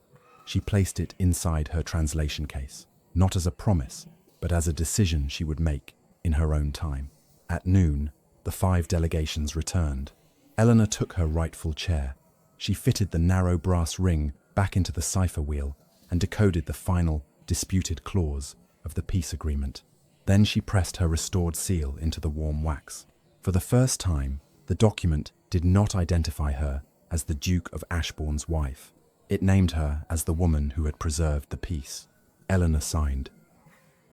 She placed it inside her translation case, not as a promise, but as a decision she would make in her own time. At noon, the 5 delegations returned. Eleanor took her rightful chair. She fitted the narrow brass ring back into the cipher wheel and decoded the final, disputed clause of the peace agreement. Then she pressed her restored seal into the warm wax. For the first time, the document did not identify her as the Duke of Ashbourne's wife. It named her as the woman who had preserved the peace. Eleanor signed.